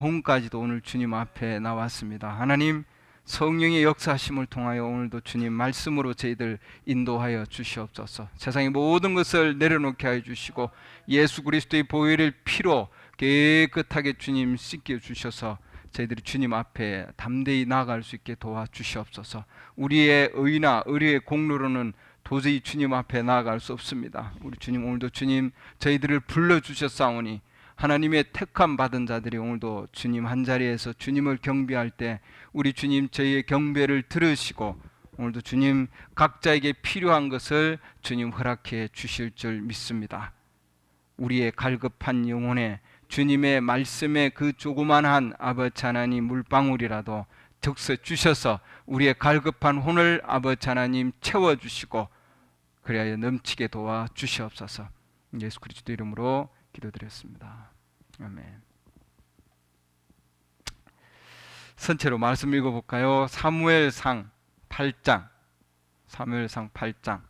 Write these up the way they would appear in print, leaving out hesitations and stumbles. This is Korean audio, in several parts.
본까지도 오늘 주님 앞에 나왔습니다. 하나님, 성령의 역사하심을 통하여 오늘도 주님 말씀으로 저희들 인도하여 주시옵소서. 세상의 모든 것을 내려놓게 하여 주시고 예수 그리스도의 보혈의 피로 깨끗하게 주님 씻겨 주셔서 저희들이 주님 앞에 담대히 나아갈 수 있게 도와주시옵소서. 우리의 의나 의리의 공로로는 도저히 주님 앞에 나아갈 수 없습니다. 우리 주님, 오늘도 주님 저희들을 불러주셨사오니 하나님의 택함 받은 자들이 오늘도 주님 한자리에서 주님을 경배할 때 우리 주님 저희의 경배를 들으시고 오늘도 주님 각자에게 필요한 것을 주님 허락해 주실 줄 믿습니다. 우리의 갈급한 영혼에 주님의 말씀에 그 조그만한 아버지 하나님 물방울이라도 적셔 주셔서 우리의 갈급한 혼을 아버지 하나님 채워주시고 그리하여 넘치게 도와 주시옵소서. 예수 그리스도 이름으로 기도드렸습니다. 아멘. 선체로 말씀 읽어볼까요? 사무엘상 8장. 사무엘상 8장.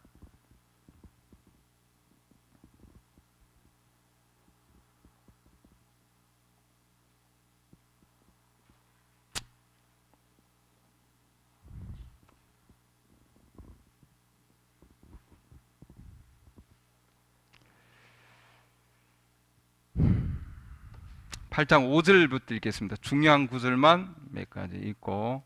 팔 장 5절부터 읽겠습니다. 중요한 구절만 몇 가지 읽고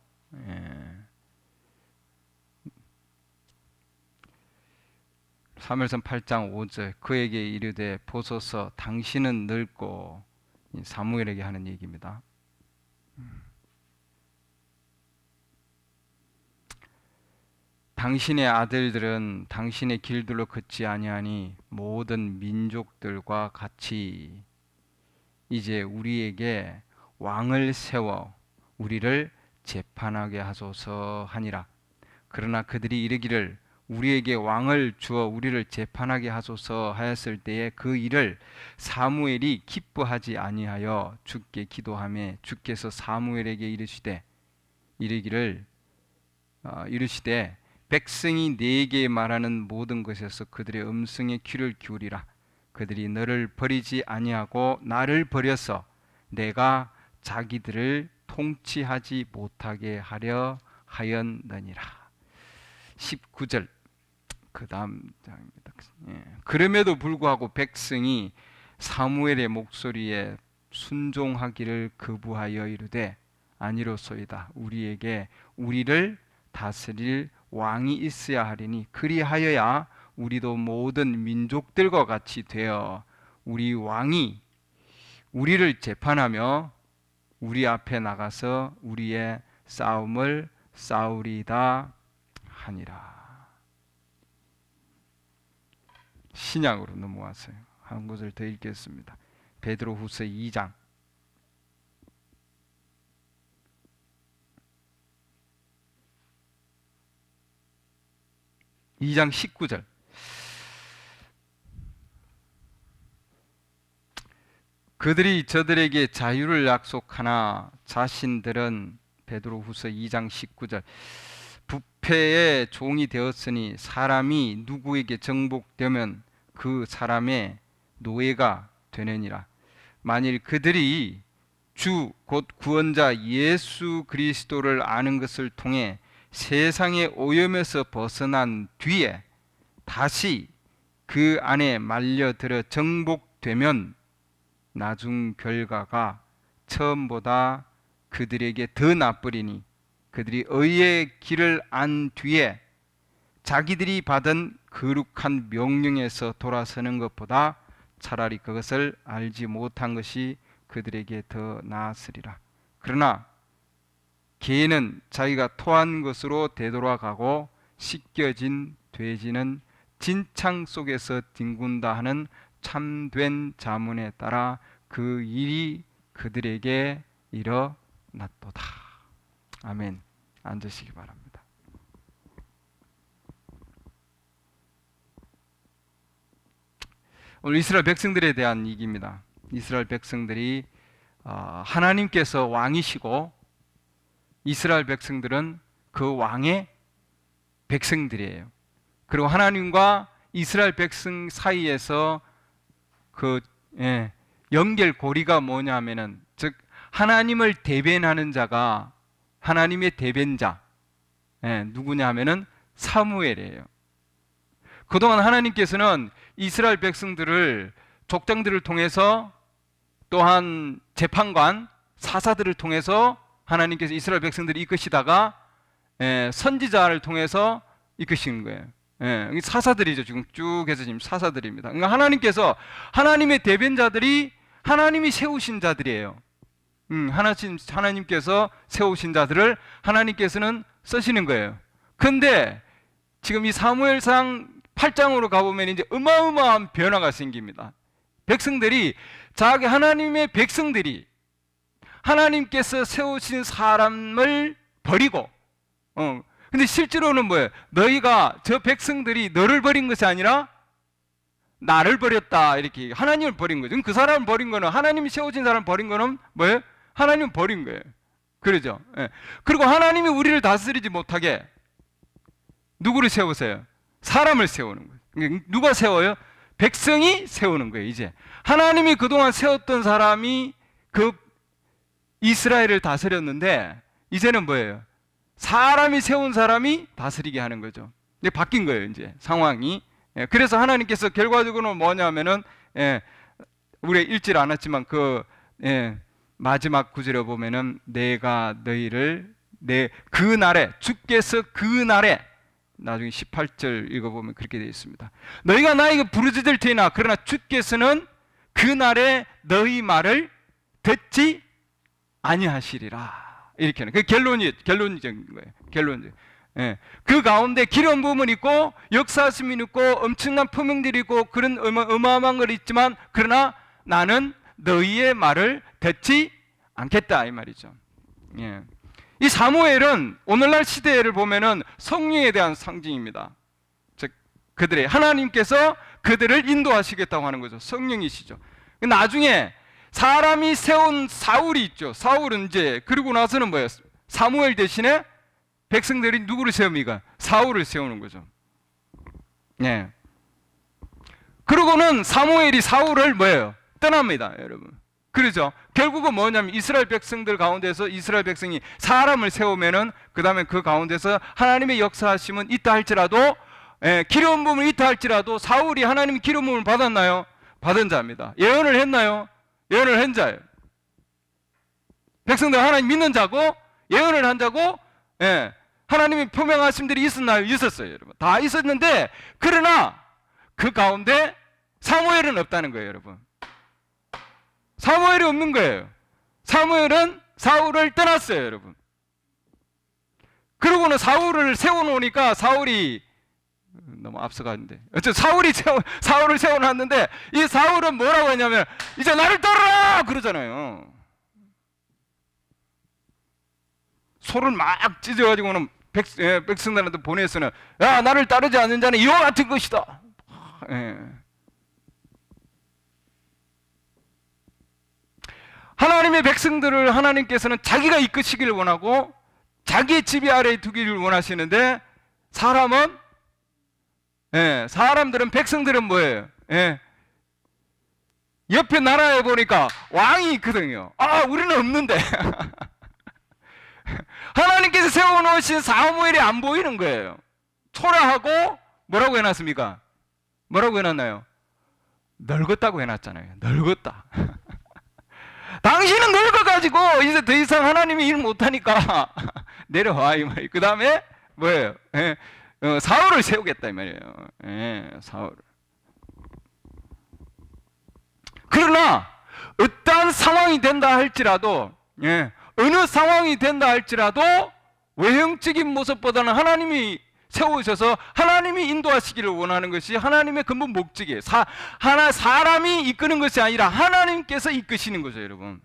사무엘상 8장 5절 그에게 이르되 보소서 당신은 늙고 사무엘에게 하는 얘기입니다. 당신의 아들들은 당신의 길들로 걷지 아니하니 모든 민족들과 같이 이제 우리에게 왕을 세워 우리를 재판하게 하소서 하니라. 그러나 그들이 이르기를 우리에게 왕을 주어 우리를 재판하게 하소서 하였을 때에 그 일을 사무엘이 기뻐하지 아니하여 주께 기도하매 주께서 사무엘에게 이르시되 백성이 네게 말하는 모든 것에서 그들의 음성에 귀를 기울이라. 그들이 너를 버리지 아니하고 나를 버려서 내가 자기들을 통치하지 못하게 하려 하였느니라. 19절 그 다음 장입니다. 그럼에도 불구하고 백성이 사무엘의 목소리에 순종하기를 거부하여 이르되 아니로소이다. 우리에게 우리를 다스릴 왕이 있어야 하리니 그리하여야 우리도 모든 민족들과 같이 되어 우리 왕이 우리를 재판하며 우리 앞에 나가서 우리의 싸움을 싸우리다 하니라. 신약으로 넘어왔어요. 한 곳을 더 읽겠습니다. 베드로후서 2장 19절 그들이 저들에게 자유를 약속하나 자신들은 베드로후서 2장 19절 부패의 종이 되었으니 사람이 누구에게 정복되면 그 사람의 노예가 되느니라. 만일 그들이 주 곧 구원자 예수 그리스도를 아는 것을 통해 세상의 오염에서 벗어난 뒤에 다시 그 안에 말려들어 정복되면 나중 결과가 처음보다 그들에게 더 나쁘리니 그들이 의의 길을 안 뒤에 자기들이 받은 거룩한 명령에서 돌아서는 것보다 차라리 그것을 알지 못한 것이 그들에게 더 나았으리라. 그러나 개는 자기가 토한 것으로 되돌아가고 씻겨진 돼지는 진창 속에서 뒹군다 하는 참된 자문에 따라 그 일이 그들에게 일어났도다. 아멘. 앉으시기 바랍니다. 오늘 이스라엘 백성들에 대한 얘기입니다. 이스라엘 백성들이 하나님께서 왕이시고 이스라엘 백성들은 그 왕의 백성들이에요. 그리고 하나님과 이스라엘 백성 사이에서 그 연결고리가 뭐냐면은 즉 하나님을 대변하는 자가 하나님의 대변자, 누구냐 하면은 사무엘이에요. 그동안 하나님께서는 이스라엘 백성들을 족장들을 통해서 또한 재판관, 사사들을 통해서 하나님께서 이스라엘 백성들을 이끄시다가 선지자를 통해서 이끄시는 거예요. 사사들이죠. 지금 쭉 해서 지금 사사들입니다. 그러니까 하나님께서 하나님의 대변자들이 하나님이 세우신 자들이에요. 하나님께서 세우신 자들을 하나님께서는 쓰시는 거예요. 근데 지금 이 사무엘상 8장으로 가보면 이제 어마어마한 변화가 생깁니다. 백성들이 자기 하나님의 백성들이 하나님께서 세우신 사람을 버리고 근데 실제로는 뭐예요? 너희가 저 백성들이 너를 버린 것이 아니라 나를 버렸다 이렇게 하나님을 버린 거죠. 그 사람을 버린 거는 하나님이 세우신 사람을 버린 거는 뭐예요? 하나님을 버린 거예요. 그러죠. 그리고 하나님이 우리를 다스리지 못하게 누구를 세우세요? 사람을 세우는 거예요. 누가 세워요? 백성이 세우는 거예요. 이제 하나님이 그동안 세웠던 사람이 그 이스라엘을 다스렸는데 이제는 뭐예요? 사람이 세운 사람이 다스리게 하는 거죠. 이제 바뀐 거예요. 이제 상황이. 그래서 하나님께서 결과적으로는 뭐냐면은 우리가 읽질 않았지만 그 마지막 구절에 보면은 내가 너희를 그 날에 주께서 그 날에 나중에 18절 읽어보면 그렇게 되어 있습니다. 너희가 나에게 부르짖을 테나 그러나 주께서는 그 날에 너희 말을 듣지 아니하시리라. 이렇게 하는 그 결론적인 거예요. 결론적. 그 가운데 기름 부음은 있고 역사하심이 있고 엄청난 표명들이 있고 그런 어마어마한 걸 있지만 그러나 나는 너희의 말을 듣지 않겠다 이 말이죠. 이 사무엘은 오늘날 시대를 보면은 성령에 대한 상징입니다. 즉 그들의 하나님께서 그들을 인도하시겠다고 하는 거죠. 성령이시죠. 나중에 사람이 세운 사울이 있죠. 사울은 이제 그러고 나서는 뭐예요? 사무엘 대신에 백성들이 누구를 세웁니까? 사울을 세우는 거죠. 그러고는 사무엘이 사울을 뭐예요? 떠납니다, 여러분. 그렇죠. 결국은 뭐냐면 이스라엘 백성들 가운데서 이스라엘 백성이 사람을 세우면은 그 다음에 그 가운데서 하나님의 역사하심은 있다 할지라도 기름 부음은 있다 할지라도 사울이 하나님의 기름 부음을 받았나요? 받은 자입니다. 예언을 했나요? 예언을 한 자예요. 백성들 하나님 믿는 자고 예언을 한 자고 하나님의 표명하심들이 있었나요? 있었어요, 여러분. 다 있었는데 그러나 그 가운데 사무엘은 없다는 거예요, 여러분. 사무엘이 없는 거예요. 사무엘은 사울을 떠났어요, 여러분. 그러고는 사울을 세워놓으니까 사울이 너무 앞서가는데 사울을 세워놨는데 이 사울은 뭐라고 했냐면 이제 나를 따르라 그러잖아요. 소를 막 찢어가지고는 백성들한테 보내서는 야 나를 따르지 않는 자는 이와 같은 것이다. 하나님의 백성들을 하나님께서는 자기가 이끄시기를 원하고 자기의 지배 아래에 두기를 원하시는데 사람들은 백성들은 뭐예요? 옆에 나라에 보니까 왕이 있거든요. 우리는 없는데 하나님께서 세워놓으신 사무엘이 안 보이는 거예요. 초라하고 뭐라고 해놨습니까? 뭐라고 해놨나요? 늙었다고 해놨잖아요. 늙었다. 당신은 늙어가지고 이제 더 이상 하나님이 일 못하니까 내려와 이 말이에요. 그 다음에 뭐예요? 사울을 세우겠다 이 말이에요. 사울. 그러나 어떠한 상황이 된다 할지라도 어느 상황이 된다 할지라도 외형적인 모습보다는 하나님이 세우셔서 하나님이 인도하시기를 원하는 것이 하나님의 근본 목적이에요. 사람이 이끄는 것이 아니라 하나님께서 이끄시는 거죠, 여러분.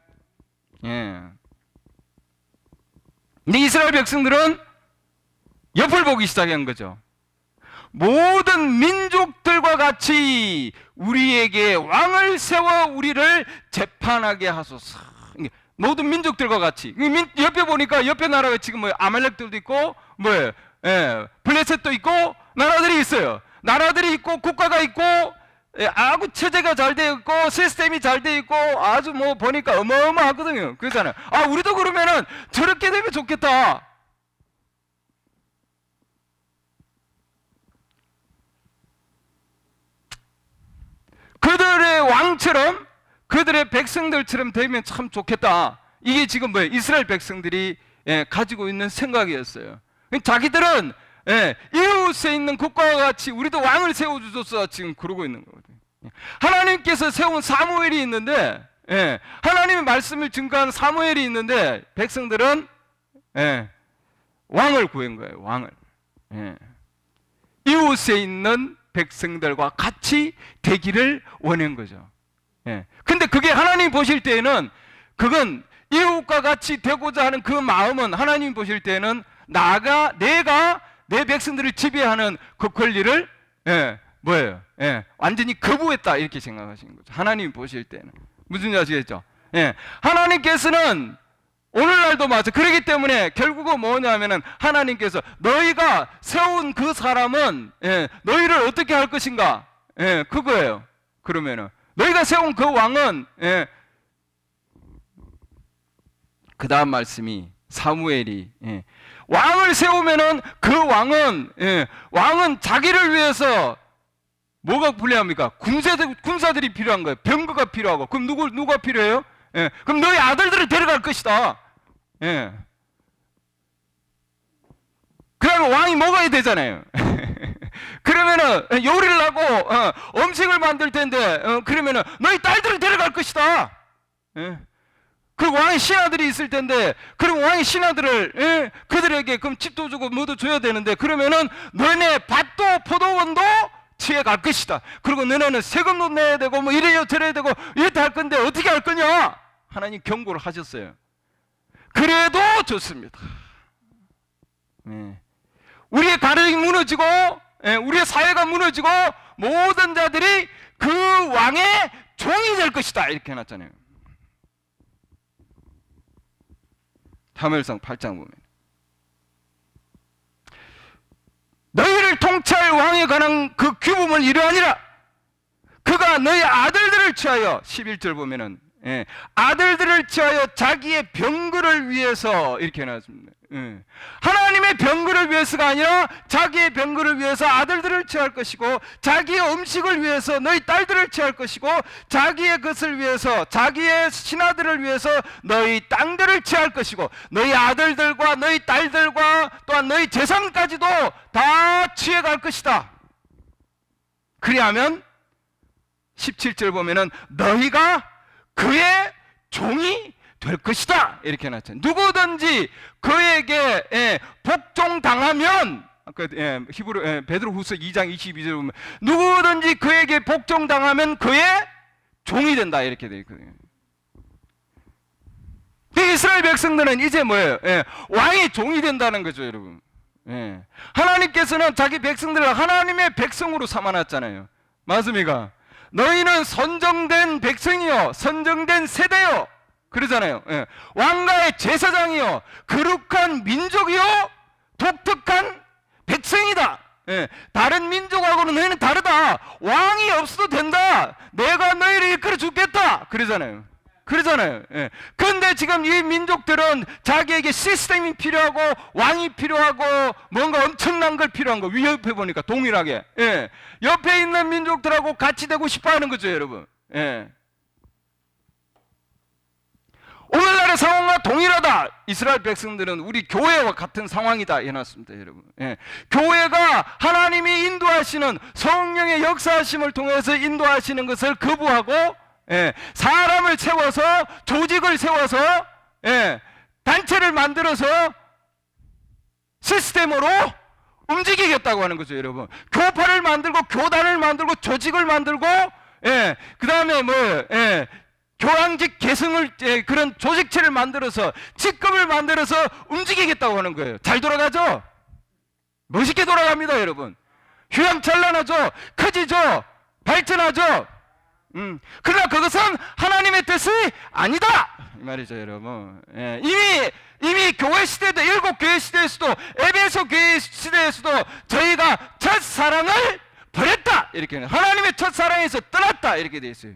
근데 이스라엘 백성들은 옆을 보기 시작한 거죠. 모든 민족들과 같이 우리에게 왕을 세워 우리를 재판하게 하소서. 모든 민족들과 같이. 옆에 보니까 옆에 나라가 지금 아말렉들도 있고 블레셋도 있고 나라들이 있어요. 나라들이 있고 국가가 있고 아주 체제가 잘 되어 있고 시스템이 잘 되어 있고 아주 뭐 보니까 어마어마하거든요. 그렇잖아요. 우리도 그러면은 저렇게 되면 좋겠다. 그들의 왕처럼 그들의 백성들처럼 되면 참 좋겠다. 이게 지금 뭐예요? 이스라엘 백성들이 가지고 있는 생각이었어요. 자기들은 이웃에 있는 국가와 같이 우리도 왕을 세워주소서 지금 그러고 있는 거거든요. 하나님께서 세운 사무엘이 있는데 하나님의 말씀을 증거한 사무엘이 있는데 백성들은 왕을 구한 거예요. 왕을. 이웃에 있는 백성들과 같이 되기를 원한 거죠. 근데 그게 하나님 보실 때에는 그건 이웃과 같이 되고자 하는 그 마음은 하나님 보실 때는 내가 내 백성들을 지배하는 그 권리를 뭐예요? 완전히 거부했다 이렇게 생각하시는 거죠. 하나님 보실 때는 무슨 아시겠죠? 하나님께서는 오늘날도 맞아. 그렇기 때문에 결국은 뭐냐면은 하나님께서 너희가 세운 그 사람은 너희를 어떻게 할 것인가? 그거예요. 그러면은 너희가 세운 그 왕은 그 다음 말씀이 사무엘이 왕을 세우면은 그 왕은 자기를 위해서 뭐가 필요합니까? 군사들이 필요한 거예요. 병거가 필요하고. 그럼 누가 필요해요? 그럼 너희 아들들을 데려갈 것이다. 그러면 왕이 먹어야 되잖아요. 그러면은 요리를 하고 음식을 만들 텐데 그러면은 너희 딸들을 데려갈 것이다. 그리고 왕의 신하들이 있을 텐데 그럼 왕의 신하들을 그들에게 그럼 집도 주고 뭐도 줘야 되는데 그러면은 너네 밭도 포도원도 취해 갈 것이다. 그리고 너네는 세금도 내야 되고 뭐 이래야 저래야 되고 이렇게 할 건데 어떻게 할 거냐? 하나님 경고를 하셨어요. 그래도 좋습니다. 우리의 가정이 무너지고 우리의 사회가 무너지고 모든 자들이 그 왕의 종이 될 것이다 이렇게 해놨잖아요. 사무엘상 8장 보면 너희를 통치할 왕에 관한 그 규범은 이러하니라. 그가 너희 아들들을 취하여 11절 보면은 아들들을 취하여 자기의 병거를 위해서 이렇게 해놨습니다. 하나님의 병거를 위해서가 아니라 자기의 병거를 위해서 아들들을 취할 것이고 자기의 음식을 위해서 너희 딸들을 취할 것이고 자기의 것을 위해서 자기의 신하들을 위해서 너희 땅들을 취할 것이고 너희 아들들과 너희 딸들과 또한 너희 재산까지도 다 취해갈 것이다. 그리하면 17절 보면은 너희가 그의 종이 될 것이다 이렇게 해놨죠. 누구든지 그에게 복종당하면 히브리 베드로후서 2장 22절 보면 누구든지 그에게 복종당하면 그의 종이 된다 이렇게 되어 있거든요. 이스라엘 백성들은 이제 뭐예요? 왕의 종이 된다는 거죠, 여러분. 하나님께서는 자기 백성들을 하나님의 백성으로 삼아놨잖아요. 맞습니까? 너희는 선정된 백성이요 선정된 세대요 그러잖아요. 왕가의 제사장이요 거룩한 민족이요 독특한 백성이다. 다른 민족하고는 너희는 다르다. 왕이 없어도 된다. 내가 너희를 이끌어 주겠다 그러잖아요. 그런데 지금 이 민족들은 자기에게 시스템이 필요하고 왕이 필요하고 뭔가 엄청난 걸 필요한 거 위협해 보니까 동일하게 옆에 있는 민족들하고 같이 되고 싶어 하는 거죠, 여러분. 오늘날의 상황과 동일하다. 이스라엘 백성들은 우리 교회와 같은 상황이다 해놨습니다, 여러분. 교회가 하나님이 인도하시는 성령의 역사하심을 통해서 인도하시는 것을 거부하고 사람을 세워서 조직을 세워서 단체를 만들어서 시스템으로 움직이겠다고 하는 거죠, 여러분. 교파를 만들고 교단을 만들고 조직을 만들고 그 다음에 교황직 계승을 그런 조직체를 만들어서 직급을 만들어서 움직이겠다고 하는 거예요. 잘 돌아가죠? 멋있게 돌아갑니다, 여러분. 휘황찬란하죠? 커지죠? 발전하죠? 그러나 그것은 하나님의 뜻이 아니다 이 말이죠, 여러분. 이미 교회 시대도 일곱 교회 시대에서도 에베소 교회 시대에서도 저희가 첫 사랑을 버렸다 떠났다 이렇게 하나님의 첫사랑에서 떠났다 이렇게 돼 있어요.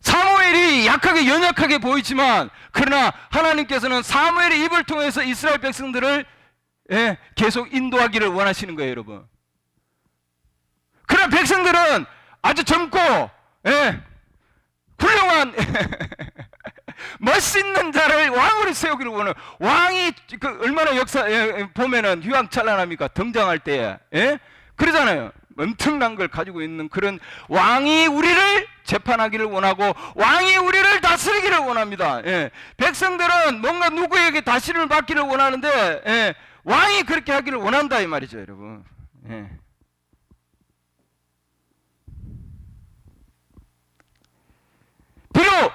사무엘이 약하게 연약하게 보이지만 그러나 하나님께서는 사무엘의 입을 통해서 이스라엘 백성들을 계속 인도하기를 원하시는 거예요, 여러분. 그러나 백성들은 아주 젊고 훌륭한 멋있는 자를 왕으로 세우기를 원해요. 왕이 얼마나 역사 보면은 휘황찬란합니까? 등장할 때 그러잖아요. 엄청난 걸 가지고 있는 그런 왕이 우리를 재판하기를 원하고 왕이 우리를 다스리기를 원합니다. 백성들은 뭔가 누구에게 다스림을 받기를 원하는데 왕이 그렇게 하기를 원한다 이 말이죠, 여러분. 비록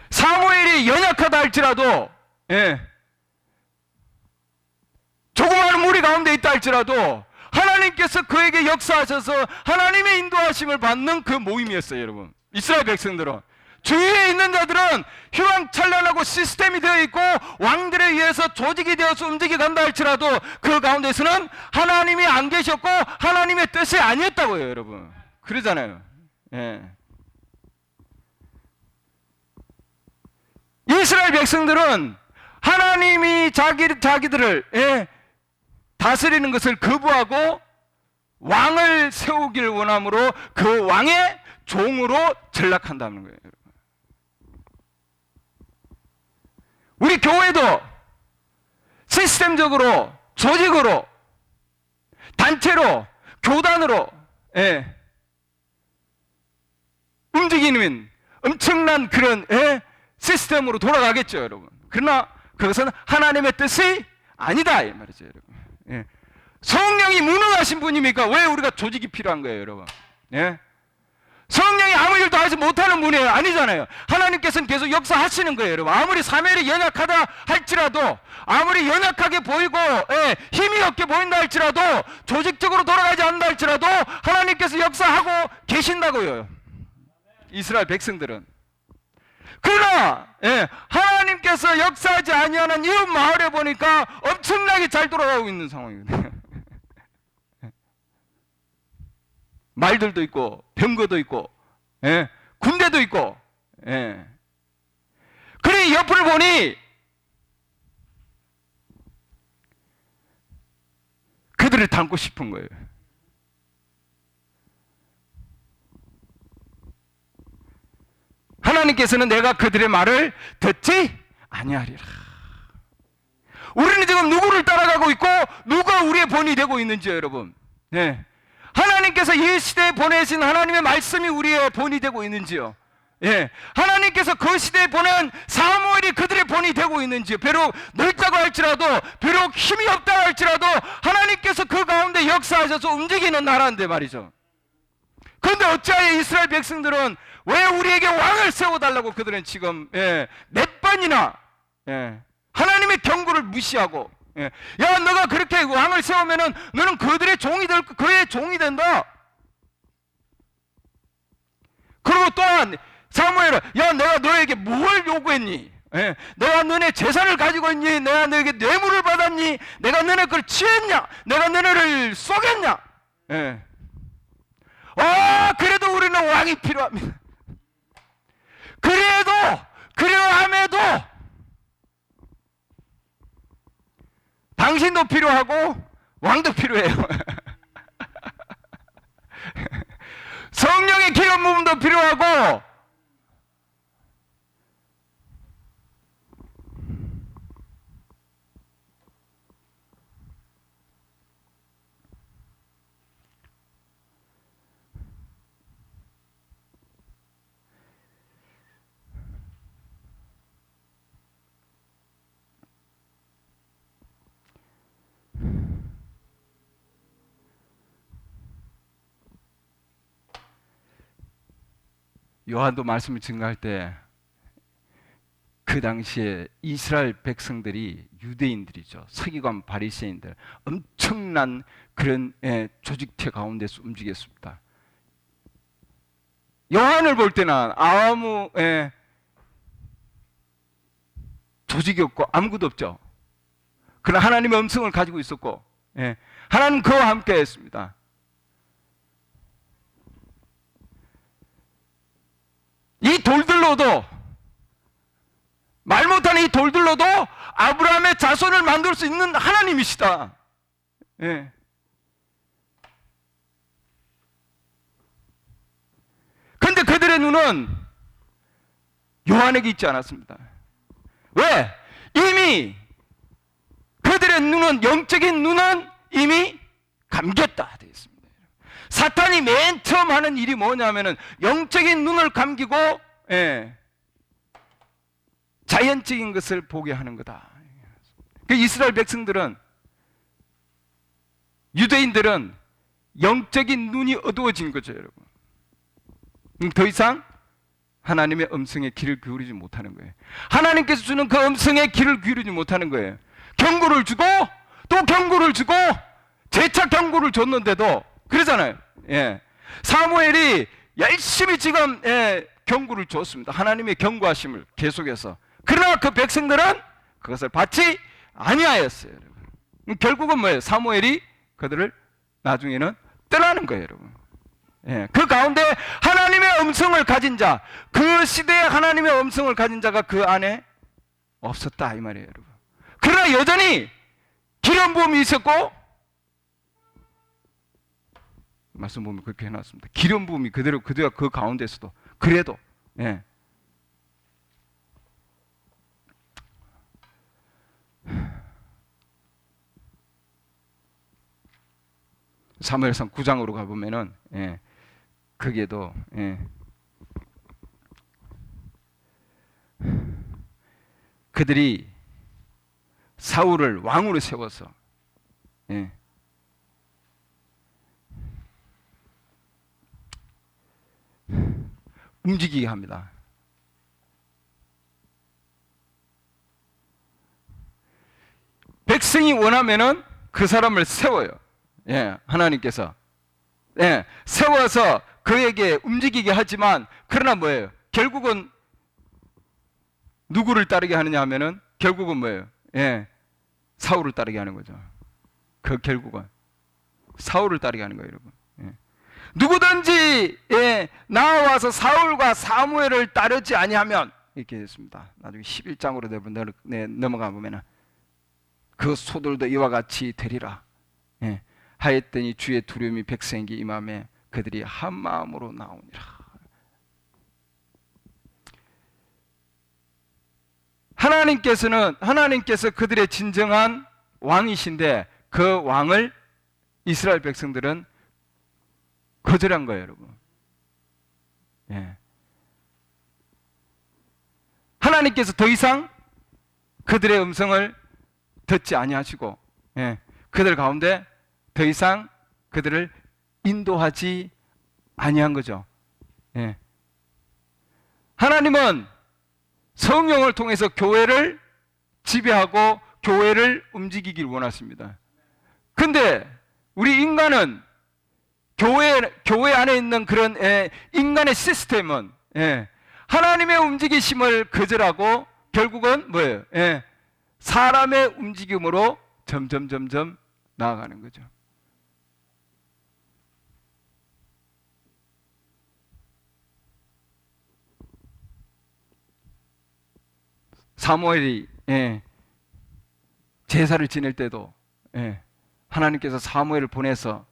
사무엘이 연약하다 할지라도 조그마한 무리 가운데 있다 할지라도 하나님께서 그에게 역사하셔서 하나님의 인도하심을 받는 그 모임이었어요, 여러분. 이스라엘 백성들은 주위에 있는 자들은 휘황찬란하고 시스템이 되어 있고 왕들에 의해서 조직이 되어서 움직여 간다 할지라도 그 가운데서는 하나님이 안 계셨고 하나님의 뜻이 아니었다고요, 여러분. 그러잖아요. 이스라엘 백성들은 하나님이 자기들을 다스리는 것을 거부하고 왕을 세우기를 원함으로 그 왕의 종으로 전락한다는 거예요. 우리 교회도 시스템적으로, 조직으로, 단체로, 교단으로 움직이는 엄청난 그런 시스템으로 돌아가겠죠, 여러분. 그러나 그것은 하나님의 뜻이 아니다 이 말이죠, 여러분. 성령이 무능하신 분입니까? 왜 우리가 조직이 필요한 거예요, 여러분? 성령이 아무 일도 하지 못하는 분이에요? 아니잖아요. 하나님께서는 계속 역사하시는 거예요, 여러분. 아무리 사무엘이 연약하다 할지라도, 아무리 연약하게 보이고 힘이 없게 보인다 할지라도, 조직적으로 돌아가지 않는다 할지라도 하나님께서 역사하고 계신다고요, 이스라엘 백성들은. 그러나 하나님께서 역사하지 아니하는 이웃 마을에 보니까 엄청나게 잘 돌아가고 있는 상황이거든요. 말들도 있고 병거도 있고 군대도 있고 그래 옆을 보니 그들을 닮고 싶은 거예요. 하나님께서는 내가 그들의 말을 듣지 아니하리라. 우리는 지금 누구를 따라가고 있고 누가 우리의 본이 되고 있는지 여러분. 하나님께서 이 시대에 보내신 하나님의 말씀이 우리의 본이 되고 있는지요. 하나님께서 그 시대에 보낸 사무엘이 그들의 본이 되고 있는지요. 비록 늙다고 할지라도, 비록 힘이 없다 할지라도 하나님께서 그 가운데 역사하셔서 움직이는 나라인데 말이죠. 그런데 어찌하여 이스라엘 백성들은 왜 우리에게 왕을 세워달라고 그들은 지금 몇 번이나 하나님의 경고를 무시하고 야 너가 그렇게 왕을 세우면은 너는 그들의 종이 그의 종이 된다. 그리고 또한 사무엘은 야 내가 너에게 뭘 요구했니? 내가 너네 재산을 가지고 있니? 내가 너에게 뇌물을 받았니? 내가 너네 그걸 취했냐? 내가 너네를 쏘겠냐? 그래도 우리는 왕이 필요합니다. 그래도 그러함에도 당신도 필요하고 왕도 필요해요. 성령의 기름 부음도 필요하고 요한도 말씀을 증거할 때 그 당시에 이스라엘 백성들이 유대인들이죠. 서기관 바리새인들 엄청난 그런 조직체 가운데서 움직였습니다. 요한을 볼 때는 아무 조직이 없고 아무것도 없죠. 그러나 하나님의 음성을 가지고 있었고, 예, 하나님 그와 함께 했습니다. 이 돌들로도, 말 못하는 이 돌들로도 아브라함의 자손을 만들 수 있는 하나님이시다. 예. 그런데 그들의 눈은 요한에게 있지 않았습니다. 왜? 이미 그들의 눈은, 영적인 눈은 이미 감겼다 되어 있습니다. 사탄이 맨 처음 하는 일이 뭐냐면은 영적인 눈을 감기고, 예, 자연적인 것을 보게 하는 거다. 그 이스라엘 백성들은, 유대인들은 영적인 눈이 어두워진 거죠, 여러분. 더 이상 하나님의 음성에 귀를 기울이지 못하는 거예요. 하나님께서 주는 그 음성에 귀를 기울이지 못하는 거예요. 경고를 주고 또 경고를 주고 재차 경고를 줬는데도 그러잖아요. 예. 사무엘이 열심히 지금, 예, 경고를 줬습니다. 하나님의 경고하심을 계속해서. 그러나 그 백성들은 그것을 받지 아니하였어요, 여러분. 결국은 뭐예요? 사무엘이 그들을 나중에는 떠나는 거예요, 여러분. 예, 그 가운데 하나님의 음성을 가진 자, 그 시대에 하나님의 음성을 가진 자가 그 안에 없었다 이 말이에요, 여러분. 그러나 여전히 기름 부음이 있었고, 말씀 보면 그렇게 해놨습니다. 기름 부음이 그대로 그 가운데서도, 그래도, 예, 사무엘상 9장으로 가보면은, 예, 거기에도, 예, 그들이 사울을 왕으로 세워서, 예, 움직이게 합니다. 백성이 원하면은 그 사람을 세워요. 예, 하나님께서, 예, 세워서 그에게 움직이게 하지만, 그러나 뭐예요? 결국은 누구를 따르게 하느냐 하면은 결국은 뭐예요? 예, 사울을 따르게 하는 거죠. 그 결국은 사울을 따르게 하는 거예요, 여러분. 예. 누구든지, 예, 나와서 사울과 사무엘을 따르지 아니하면, 이렇게 됐습니다. 나중에 11장으로 넘어가 보면은 그 소들도 이와 같이 되리라. 예. 하였더니 주의 두려움이 백성에게 임하매 그들이 한 마음으로 나오니라. 하나님께서 그들의 진정한 왕이신데 그 왕을 이스라엘 백성들은 거절한 거예요, 여러분. 예. 하나님께서 더 이상 그들의 음성을 듣지 아니하시고, 예, 그들 가운데 더 이상 그들을 인도하지 아니한 거죠. 예. 하나님은 성령을 통해서 교회를 지배하고 교회를 움직이길 원하십니다. 근데 우리 인간은 교회 안에 있는 그런, 인간의 시스템은, 하나님의 움직이심을 거절하고 결국은 뭐예요? 사람의 움직임으로 점점 나아가는 거죠. 사무엘이, 제사를 지낼 때도, 하나님께서 사무엘을 보내서,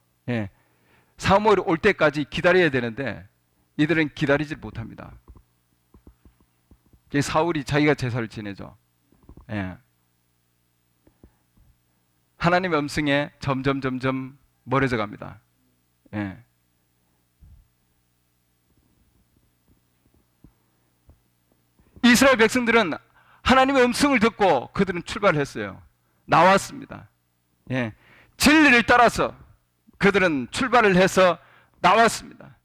사무엘이 올 때까지 기다려야 되는데 이들은 기다리질 못합니다. 사울이 자기가 제사를 지내죠. 하나님의 음성에 점점 멀어져 갑니다. 이스라엘 백성들은 하나님의 음성을 듣고 그들은 출발했어요. 나왔습니다. 진리를 따라서 그들은 출발을 해서 나왔습니다.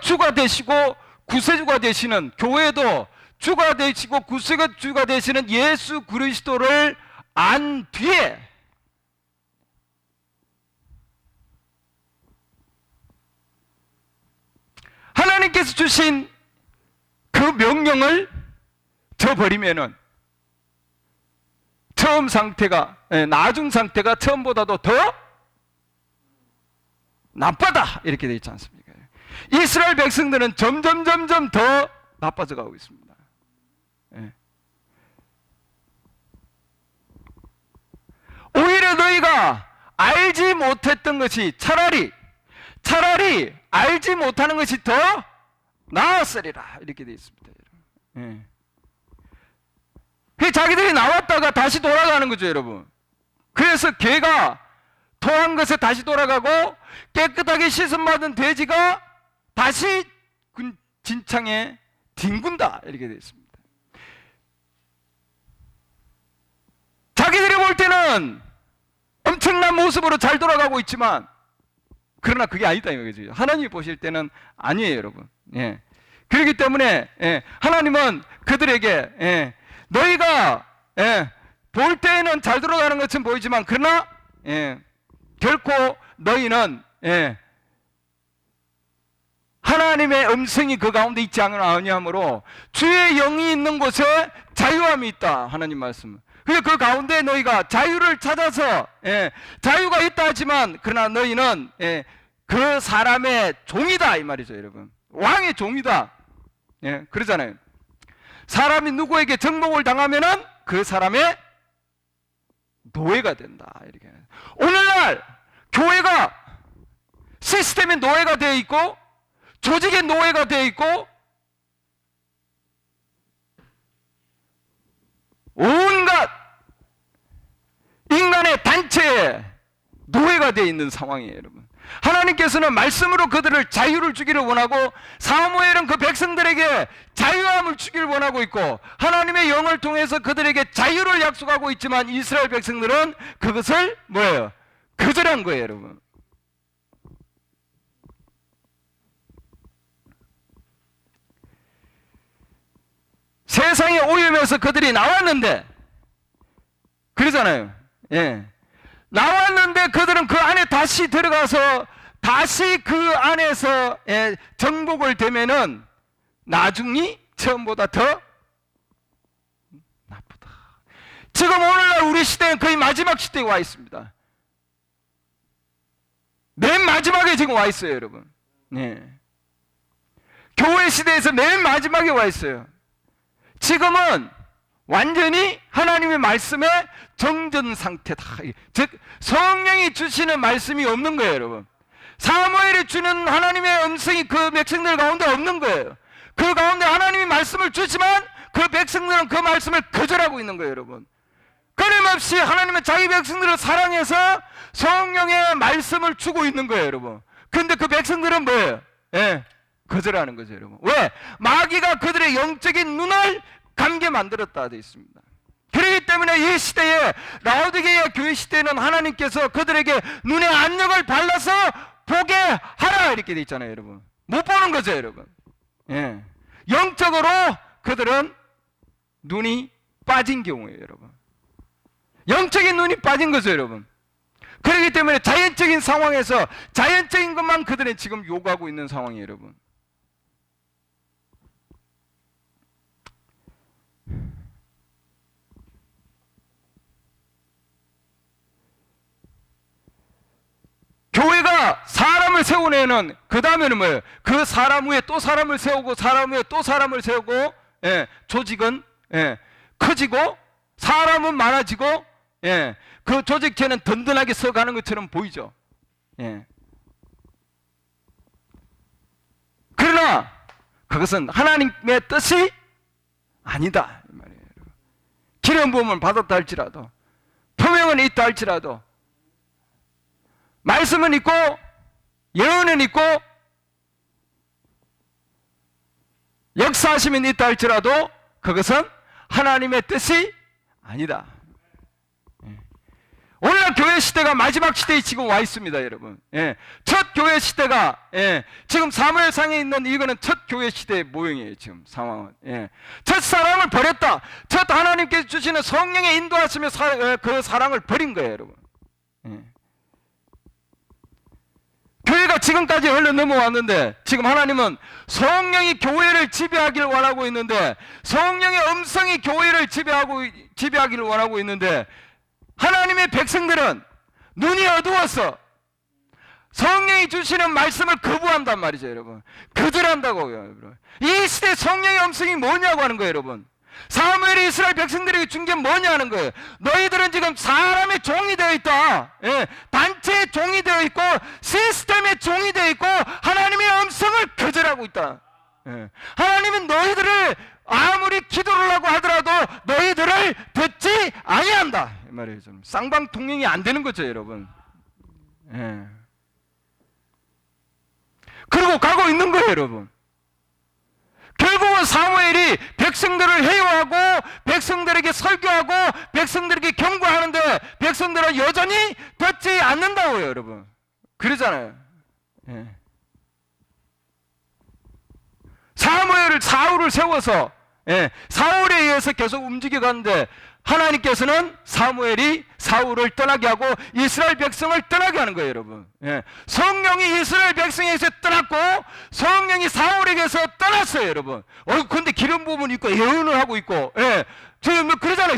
주가 되시고 구세주가 되시는, 교회도 주가 되시고 구세주가 되시는 예수 그리스도를 안 뒤에 하나님께서 주신 그 명령을 저버리면은 처음 상태가, 나중 상태가 처음보다도 더 나빠다 이렇게 되어 있지 않습니까? 이스라엘 백성들은 점점 더 나빠져 가고 있습니다. 오히려 너희가 알지 못했던 것이 차라리 알지 못하는 것이 더 나았으리라 이렇게 되어 있습니다. 자기들이 나왔다가 다시 돌아가는 거죠, 여러분. 그래서 개가 토한 것에 다시 돌아가고 깨끗하게 씻음받은 돼지가 다시 진창에 뒹군다 이렇게 되어 있습니다. 자기들이 볼 때는 엄청난 모습으로 잘 돌아가고 있지만 그러나 그게 아니다 이거죠. 하나님이 보실 때는 아니에요, 여러분. 그렇기 때문에 하나님은 그들에게 너희가 볼 때에는 잘 돌아가는 것처럼 보이지만 그러나 결코 너희는 하나님의 음성이 그 가운데 있지 아니하므로 주의 영이 있는 곳에 자유함이 있다. 하나님 말씀. 그 가운데 너희가 자유를 찾아서 자유가 있다 하지만 그러나 너희는 그 사람의 종이다 이 말이죠, 여러분. 왕의 종이다. 그러잖아요. 사람이 누구에게 정복을 당하면은 그 사람의 노예가 된다. 이렇게. 오늘날 교회가 시스템의 노예가 되어 있고 조직의 노예가 되어 있고 온갖 인간의 단체에 노예가 되어 있는 상황이에요, 여러분. 하나님께서는 말씀으로 그들을 자유를 주기를 원하고 사무엘은 그 백성들에게 자유함을 주기를 원하고 있고 하나님의 영을 통해서 그들에게 자유를 약속하고 있지만 이스라엘 백성들은 그것을 뭐예요? 거절한 거예요, 여러분. 세상의 오염에서 그들이 나왔는데 그러잖아요. 나왔는데 그들은 그 안에 다시 들어가서 다시 그 안에서 정복을 되면은 나중이 처음보다 더 나쁘다. 지금 오늘날 우리 시대는 거의 마지막 시대에 와 있습니다. 맨 마지막에 지금 와 있어요, 여러분. 교회 시대에서 맨 마지막에 와 있어요. 지금은 완전히 하나님의 말씀의 정전 상태다. 즉 성령이 주시는 말씀이 없는 거예요, 여러분. 사무엘이 주는 하나님의 음성이 그 백성들 가운데 없는 거예요. 그 가운데 하나님이 말씀을 주지만 그 백성들은 그 말씀을 거절하고 있는 거예요, 여러분. 끊임없이 하나님은 자기 백성들을 사랑해서 성령의 말씀을 주고 있는 거예요, 여러분. 근데 그 백성들은 뭐예요? 거절하는 거죠, 여러분. 왜? 마귀가 그들의 영적인 눈을 감게 만들었다 되어 있습니다. 그렇기 때문에 이 시대에 라오디게아 교회 시대에는 하나님께서 그들에게 눈에 안력을 발라서 보게 하라 이렇게 되어 있잖아요, 여러분. 못 보는 거죠, 여러분. 영적으로 그들은 눈이 빠진 경우예요, 여러분. 영적인 눈이 빠진 거죠, 여러분. 그렇기 때문에 자연적인 상황에서 자연적인 것만 그들은 지금 요구하고 있는 상황이에요, 여러분. 교회가 사람을 세우내는 그 다음에는 뭐예요? 그 사람 위에 또 사람을 세우고 사람 위에 또 사람을 세우고 조직은 커지고 사람은 많아지고 그 조직체는 든든하게 서가는 것처럼 보이죠. 그러나 그것은 하나님의 뜻이 아니다 이 말이에요. 기름 부음을 받았다 할지라도 표명은 있다 할지라도 말씀은 있고 예언은 있고 역사하심이 있다 할지라도 그것은 하나님의 뜻이 아니다. 오늘날 교회 시대가 마지막 시대에 지금 와 있습니다, 여러분. 첫 교회 시대가 지금 사무엘상에 있는 이거는 첫 교회 시대의 모형이에요. 지금 상황은 첫 사랑을 버렸다. 첫 하나님께서 주시는 성령의 인도하시며 그 사랑을 버린 거예요, 여러분. 교회가 시대가 지금까지 흘러 넘어왔는데 지금 하나님은 성령이 교회를 지배하기를 원하고 있는데, 성령의 음성이 교회를 지배하기를 원하고 있는데, 하나님의 백성들은 눈이 어두워서 성령이 주시는 말씀을 거부한단 말이죠, 여러분. 거절한다고요, 여러분. 이 시대 성령의 음성이 뭐냐고 하는 거예요, 여러분. 사무엘이 이스라엘 백성들에게 준 게 뭐냐 하는 거예요. 너희들은 지금 사람의 종이 되어 있다. 예, 단체의 종이 되어 있고 시스템의 종이 되어 있고 하나님의 음성을 거절하고 있다. 예, 하나님은 너희들을 아무리 기도를 하고 하더라도 너희들을 듣지 아니한다, 이 말이에요. 좀 쌍방통행이 안 되는 거죠, 여러분. 예. 그러고 가고 있는 거예요, 여러분. 결국은 사무엘이 백성들을 회유하고 백성들에게 설교하고 백성들에게 경고하는데 백성들은 여전히 듣지 않는다고요, 여러분. 그러잖아요. 예. 사울을 세워서 사울에 의해서 계속 움직여가는데 하나님께서는 사울을 떠나게 하고 이스라엘 백성을 떠나게 하는 거예요, 여러분. 성령이 이스라엘 백성에게서 떠났고 성령이 사울에게서 떠났어요, 여러분. 근데 기름 부음은 있고 예언을 하고 있고, 지금 뭐 그러잖아요.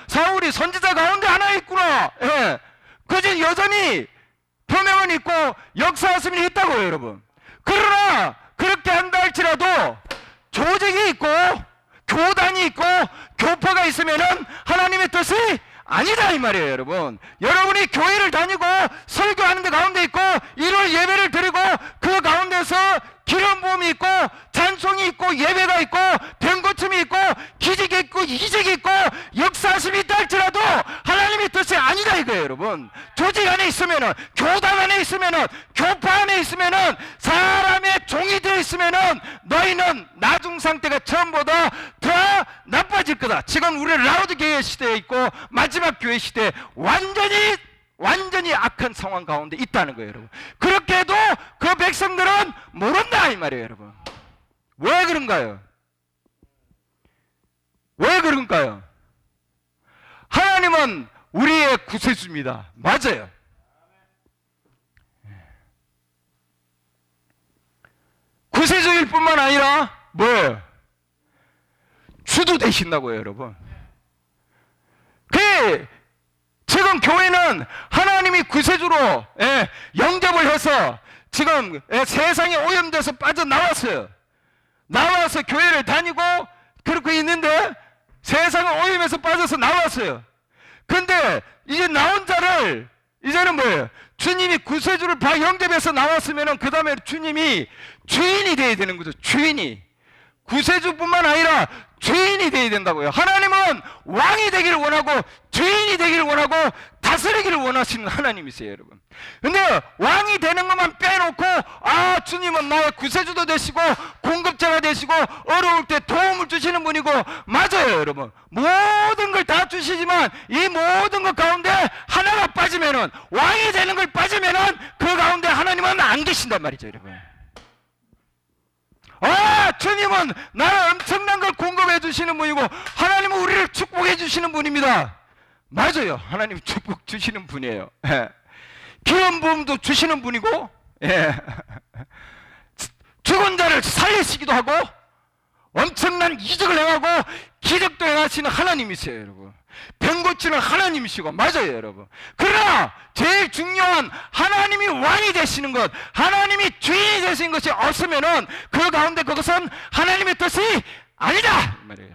사울이 선지자 가운데 하나 있구나. 그지 여전히 표명은 있고 역사하심이 있다고요, 여러분. 그러나 그렇게 한다 할지라도 조직이 있고 교단이 있고 교파가 있으면은 하나님의 뜻이 아니다, 이 말이에요, 여러분. 여러분이 교회를 다니고 설교하는 데 가운데 있고 일월 예배를 드리고 그 가운데서 기름 부음이 있고 찬송이 있고 예배가 있고 병고침이 있고 기직이 있고 이직이 있고 역사하심이 있다 할지라도 하나님의 뜻이 아니다, 이거예요, 여러분. 조직 안에 있으면은 교단 안에 있으면은 교파 안에 있으면은 사람의 종이 되어 있으면은 너희는 나중 상태가 처음보다 더 나빠질 거다. 지금 우리 라우드교회 시대에 있고 마지막 교회 시대에 완전히 악한 상황 가운데 있다는 거예요, 여러분. 그렇게 해도 그 백성들은 모른다, 이 말이에요, 여러분. 왜 그런가요? 왜 그런가요? 하나님은 우리의 구세주입니다. 맞아요. 구세주일 뿐만 아니라 뭐예요? 주도 되신다고요, 여러분. 지금 교회는 하나님이 구세주로 영접을 해서 지금 세상에 오염돼서 빠져나왔어요. 나와서 교회를 다니고 그렇게 있는데 세상은 오염해서 빠져서 나왔어요. 근데 이제 나온 자를 이제는 뭐예요? 주님이 구세주를 다 영접해서 나왔으면 그 다음에 주님이 주인이 되어야 되는 거죠. 주인이. 구세주뿐만 아니라 주인이 되어야 된다고요. 하나님은 왕이 되기를 원하고 주인이 되기를 원하고 다스리기를 원하시는 하나님이세요, 여러분. 근데 왕이 되는 것만 빼놓고 주님은 나의 구세주도 되시고 공급자가 되시고 어려울 때 도움을 주시는 분이고, 맞아요, 여러분. 모든 걸 다 주시지만 이 모든 것 가운데 하나가 빠지면은, 왕이 되는 걸 빠지면은 그 가운데 하나님은 안 계신단 말이죠, 여러분. 주님은 나를 엄청난 걸 공급해 주시는 분이고 하나님은 우리를 축복해 주시는 분입니다. 맞아요. 하나님 축복 주시는 분이에요. 기름 부음도 주시는 분이고, 죽은 자를 살리시기도 하고 엄청난 이적을 행하고 기적도 행하시는 하나님이세요, 여러분. 병 고치는 하나님이시고, 맞아요, 여러분. 그러나 제일 중요한 하나님이 왕이 되시는 것, 하나님이 주인이 되시는 것이 없으면은 그 가운데 그것은 하나님의 뜻이 아니다, 이 말이에요.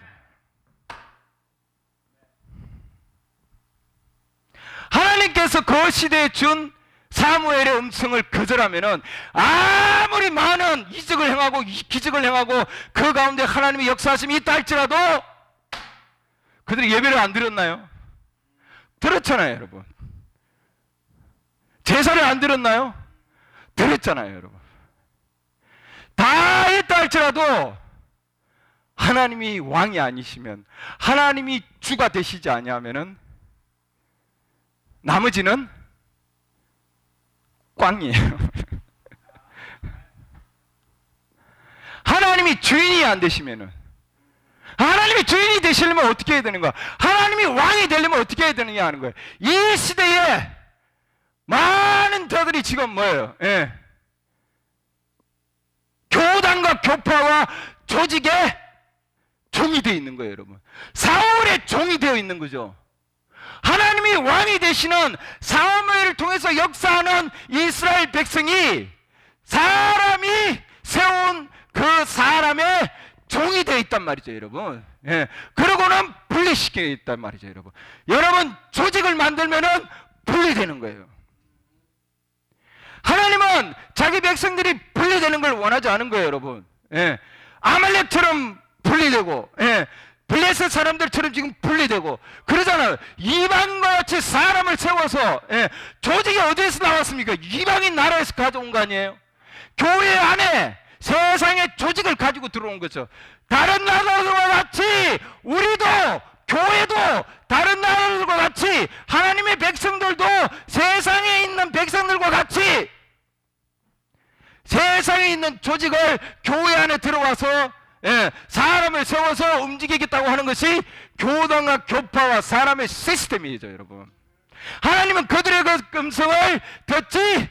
하나님께서 그 시대에 준 사무엘의 음성을 거절하면은 아무리 많은 이적을 행하고 기적을 행하고 그 가운데 하나님의 역사하심이 있다 할지라도 그들이 예배를 안 드렸나요? 드렸잖아요, 여러분. 제사를 안 드렸나요? 드렸잖아요, 여러분. 다 했다 할지라도 하나님이 왕이 아니시면, 하나님이 주가 되시지 아니하면은 나머지는 꽝이에요. 하나님이 주인이 안 되시면은, 하나님이 주인이 되시려면 어떻게 해야 되는가? 하나님이 왕이 되려면 어떻게 해야 되느냐 하는 거예요. 이 시대에 많은 자들이 지금 뭐예요? 교단과 교파와 조직의 종이 되어 있는 거예요, 여러분. 사울의 종이 되어 있는 거죠. 하나님이 왕이 되시는 사무엘을 통해서 역사하는 이스라엘 백성이 사람이 세운 그 사람의 종이 되어 있단 말이죠, 여러분. 예. 그러고는 분리시켜 있단 말이죠, 여러분. 여러분, 조직을 만들면은 분리되는 거예요. 하나님은 자기 백성들이 분리되는 걸 원하지 않은 거예요, 여러분. 예. 아말렉처럼 분리되고, 예. 블레셋 사람들처럼 지금 분리되고 그러잖아요. 이방과 같이 사람을 세워서, 예. 조직이 어디에서 나왔습니까? 이방인 나라에서 가져온 거 아니에요? 교회 안에 세상의 조직을 가지고 들어온 거죠. 다른 나라들과 같이 우리도, 교회도 다른 나라들과 같이, 하나님의 백성들도 세상에 있는 백성들과 같이 세상에 있는 조직을 교회 안에 들어와서, 예, 사람을 세워서 움직이겠다고 하는 것이 교단과 교파와 사람의 시스템이죠, 여러분. 하나님은 그들의 그 음성을 듣지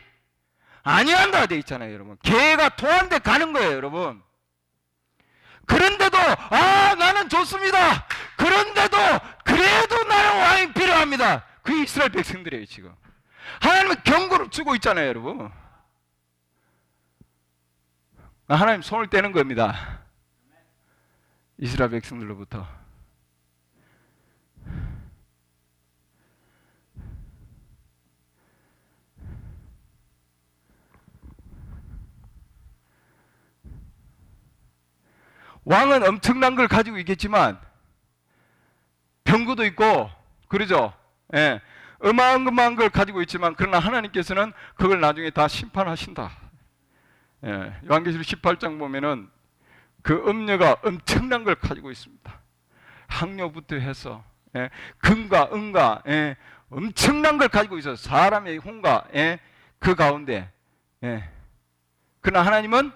아니한다 되어 있잖아요, 여러분. 개가 토한 데 가는 거예요, 여러분. 그런데도 나는 좋습니다. 그런데도 그래도 나는 왕이 필요합니다. 그게 이스라엘 백성들이에요, 지금. 하나님은 경고를 주고 있잖아요, 여러분. 하나님 손을 떼는 겁니다, 이스라엘 백성들로부터. 왕은 엄청난 걸 가지고 있겠지만 병거도 있고 그러죠. 예, 어마어마한 걸 가지고 있지만 그러나 하나님께서는 그걸 나중에 다 심판하신다. 예, 요한계시록 18장 보면은 그 음녀가 엄청난 걸 가지고 있습니다. 항료부터 해서, 예, 금과 은과, 예, 엄청난 걸 가지고 있어요. 사람의 혼과, 예, 그 가운데, 예. 그러나 하나님은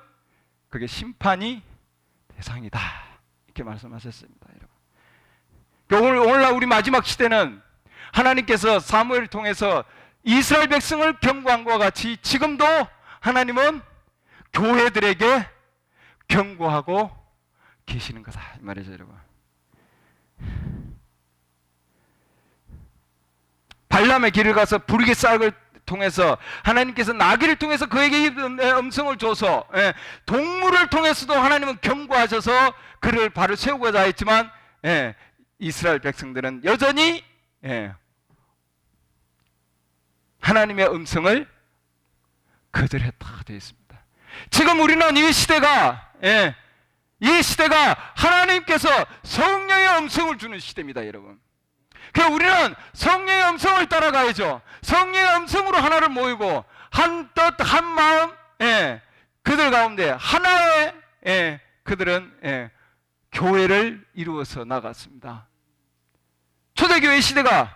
그게 심판이 대상이다, 이렇게 말씀하셨습니다, 여러분. 오늘날 우리 마지막 시대는 하나님께서 사무엘을 통해서 이스라엘 백성을 경고한 것과 같이 지금도 하나님은 교회들에게 경고하고 계시는 거다, 이 말이죠, 여러분. 발람의 길을 가서 부르게 싹을 통해서 하나님께서 나귀를 통해서 그에게 음성을 줘서, 예, 동물을 통해서도 하나님은 경고하셔서 그를 바로 세우고자 했지만, 예, 이스라엘 백성들은 여전히, 예, 하나님의 음성을 거절했다 되어 있습니다. 지금 우리는 이 시대가, 예, 이 시대가 하나님께서 성령의 음성을 주는 시대입니다, 여러분. 그래서 우리는 성령의 음성을 따라가야죠. 성령의 음성으로 하나를 모이고 한 뜻, 한 마음, 예, 그들 가운데 하나의, 예, 그들은, 예, 교회를 이루어서 나갔습니다. 초대교회 시대가,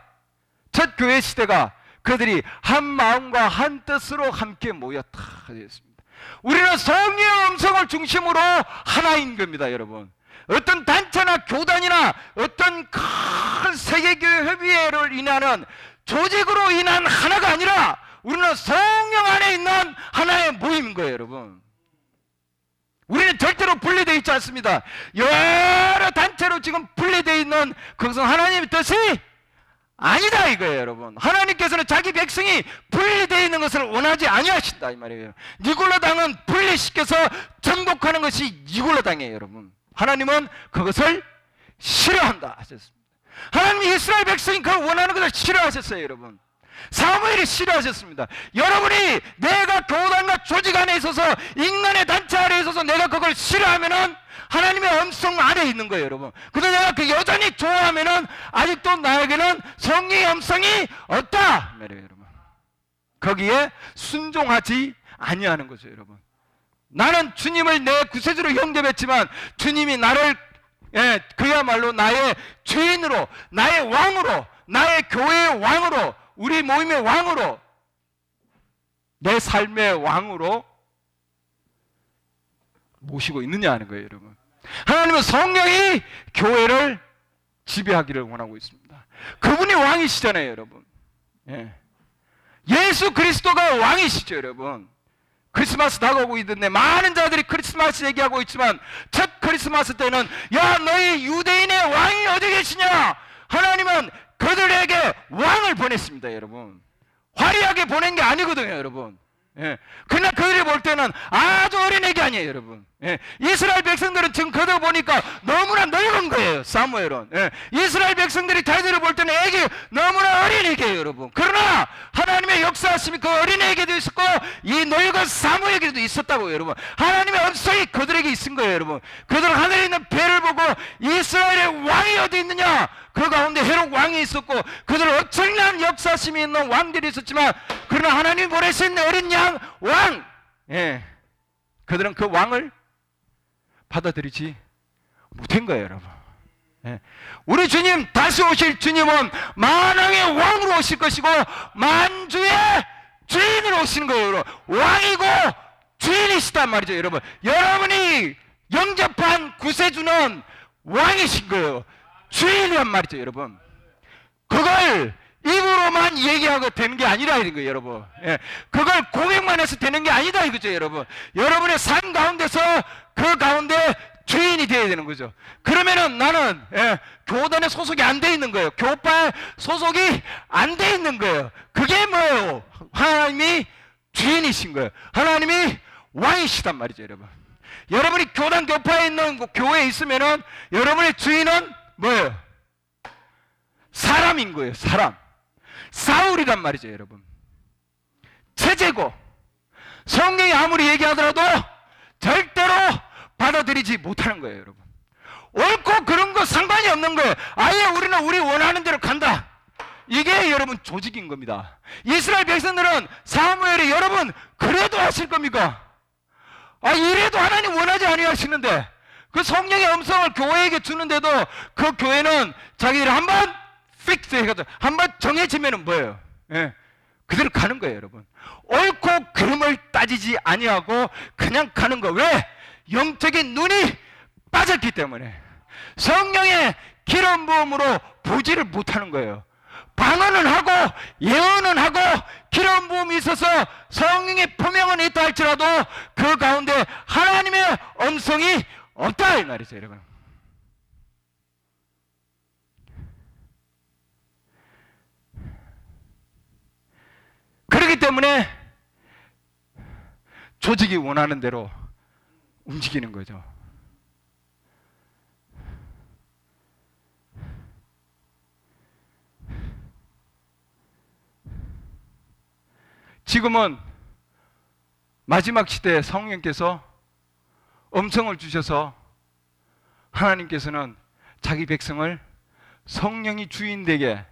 첫 교회 시대가 그들이 한 마음과 한 뜻으로 함께 모였다 되었습니다. 우리는 성령의 음성을 중심으로 하나인 겁니다, 여러분. 어떤 단체나 교단이나 어떤 큰 세계교회 협의회를 인하는 조직으로 인한 하나가 아니라 우리는 성령 안에 있는 하나의 모임인 거예요, 여러분. 우리는 절대로 분리되어 있지 않습니다. 여러 단체로 지금 분리되어 있는 그것은 하나님의 뜻이 아니다 이거예요, 여러분. 하나님께서는 자기 백성이 분리되어 있는 것을 원하지 아니하신다, 이 말이에요. 니골라 당은 분리시켜서 정복하는 것이 니골라 당이에요, 여러분. 하나님은 그것을 싫어한다 하셨습니다. 하나님이 이스라엘 백성이 그걸 원하는 것을 싫어하셨어요, 여러분. 사무엘이 싫어하셨습니다. 여러분이 내가 교단과 조직 안에 있어서, 인간의 단체 안에 있어서 내가 그걸 싫어하면은 하나님의 음성 안에 있는 거예요, 여러분. 근데 내가 그 여전히 좋아하면은 아직도 나에게는 성령의 음성이 없다 말이에요, 여러분. 거기에 순종하지 아니하는 거죠, 여러분. 나는 주님을 내 구세주로 영접했지만 주님이 나를, 예, 그야말로 나의 주인으로, 나의 왕으로, 나의 교회의 왕으로, 우리 모임의 왕으로, 내 삶의 왕으로 모시고 있느냐 하는 거예요, 여러분. 하나님은 성령이 교회를 지배하기를 원하고 있습니다. 그분이 왕이시잖아요, 여러분. 예. 예수 그리스도가 왕이시죠, 여러분. 크리스마스 다가오고 있는데 많은 자들이 크리스마스 얘기하고 있지만 첫 크리스마스 때는 야 너희 유대인의 왕이 어디 계시냐? 하나님은 그들에게 왕을 보냈습니다. 여러분, 화려하게 보낸 게 아니거든요. 여러분, 예. 그러나 그들이 볼 때는 아주 어린 애기 아니에요. 여러분, 예. 이스라엘 백성들은 지금 그들 보니까 너무나 늙은 거예요. 사무엘은, 예. 이스라엘 백성들이 자기들을 볼 때는 애기 너무나 어린 애기예요. 여러분, 그러나 하나님의 역사하심이 그 어린 애기도 있었고 이 늙은 사무엘에게도 있었다고. 여러분, 하나님의 음성이 그들에게 있은 거예요. 여러분, 그들은 하늘에 있는 배를 보고 이스라엘의 왕이 어디 있느냐, 그 가운데 헤롯 왕이 있었고 그들은 엄청난 역사심이 있는 왕들이 있었지만 그러나 하나님이 보내신 어린 양 왕, 예, 그들은 그 왕을 받아들이지 못한 거예요. 여러분, 예. 우리 주님, 다시 오실 주님은 만왕의 왕으로 오실 것이고 만주의 주인으로 오시는 거예요. 여러분, 왕이고 주인이시단 말이죠. 여러분, 여러분이 영접한 구세주는 왕이신 거예요. 주인이란 말이죠. 여러분, 그걸 입으로만 얘기하고 되는 게 아니라 이런 거예요. 여러분, 예. 그걸 고백만 해서 되는 게 아니다 이거죠. 여러분, 여러분의 삶 가운데서 그 가운데 주인이 되어야 되는 거죠. 그러면은 나는, 예, 교단에 소속이 안 돼 있는 거예요. 교파에 소속이 안 돼 있는 거예요. 그게 뭐예요? 하나님이 주인이신 거예요. 하나님이 왕이시단 말이죠. 여러분, 여러분이 교단 교파에 있는 교회에 있으면은 여러분의 주인은 뭐예요? 사람인 거예요. 사람, 사울이란 말이죠. 여러분, 체제고 성경이 아무리 얘기하더라도 절대로 받아들이지 못하는 거예요. 여러분, 옳고 그런 거 상관이 없는 거예요. 아예 우리는 우리 원하는 대로 간다. 이게 여러분 조직인 겁니다. 이스라엘 백성들은 사무엘이 여러분 그래도 하실 겁니까? 이래도 하나님 원하지 아니하시는데 그 성령의 음성을 교회에게 주는데도 그 교회는 자기들이 한번 픽스 해가지고 한번 정해지면은 뭐예요? 예, 그대로 가는 거예요. 여러분, 옳고 그름을 따지지 아니하고 그냥 가는 거. 왜? 영적인 눈이 빠졌기 때문에 성령의 기름 부음으로 보지를 못하는 거예요. 방언은 하고 예언은 하고 기름 부음이 있어서 성령의 표명은 있다 할지라도 그 가운데 하나님의 음성이 없다 이 말이죠. 여러분, 그렇기 때문에 조직이 원하는 대로 움직이는 거죠. 지금은 마지막 시대에 성령께서 음성을 주셔서 하나님께서는 자기 백성을 성령이 주인 되게,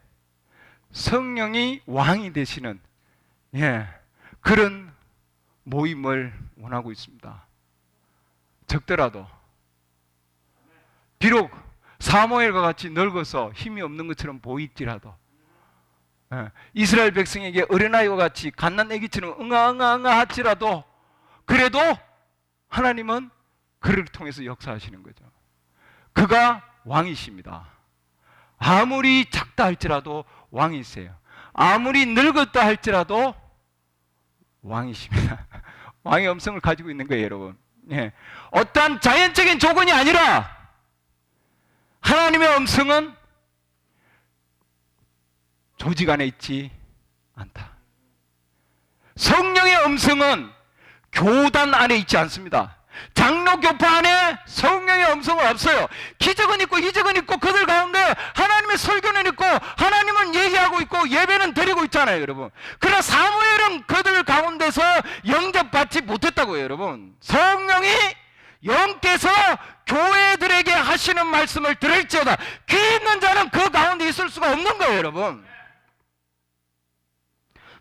성령이 왕이 되시는, 예, 그런 모임을 원하고 있습니다. 적더라도, 비록 사무엘과 같이 늙어서 힘이 없는 것처럼 보일지라도, 이스라엘 백성에게 어린아이와 같이 갓난아기처럼 응아응아응아 할지라도, 그래도 하나님은 그를 통해서 역사하시는 거죠. 그가 왕이십니다. 아무리 작다 할지라도 왕이세요. 아무리 늙었다 할지라도 왕이십니다. 왕의 음성을 가지고 있는 거예요. 여러분, 예. 어떠한 자연적인 조건이 아니라 하나님의 음성은 조직 안에 있지 않다. 성령의 음성은 교단 안에 있지 않습니다. 장로 교파 안에 성령의 음성은 없어요. 기적은 있고 이적은 있고 그들 가운데 하나님의 설교는 있고 하나님은 얘기하고 있고 예배는 드리고 있잖아요. 여러분, 그러나 사무엘은 그들 가운데서 영접받지 못했다고요. 여러분, 성령이 영께서 교회들에게 하시는 말씀을 들을지어다 귀 있는 자는 그 가운데 있을 수가 없는 거예요. 여러분,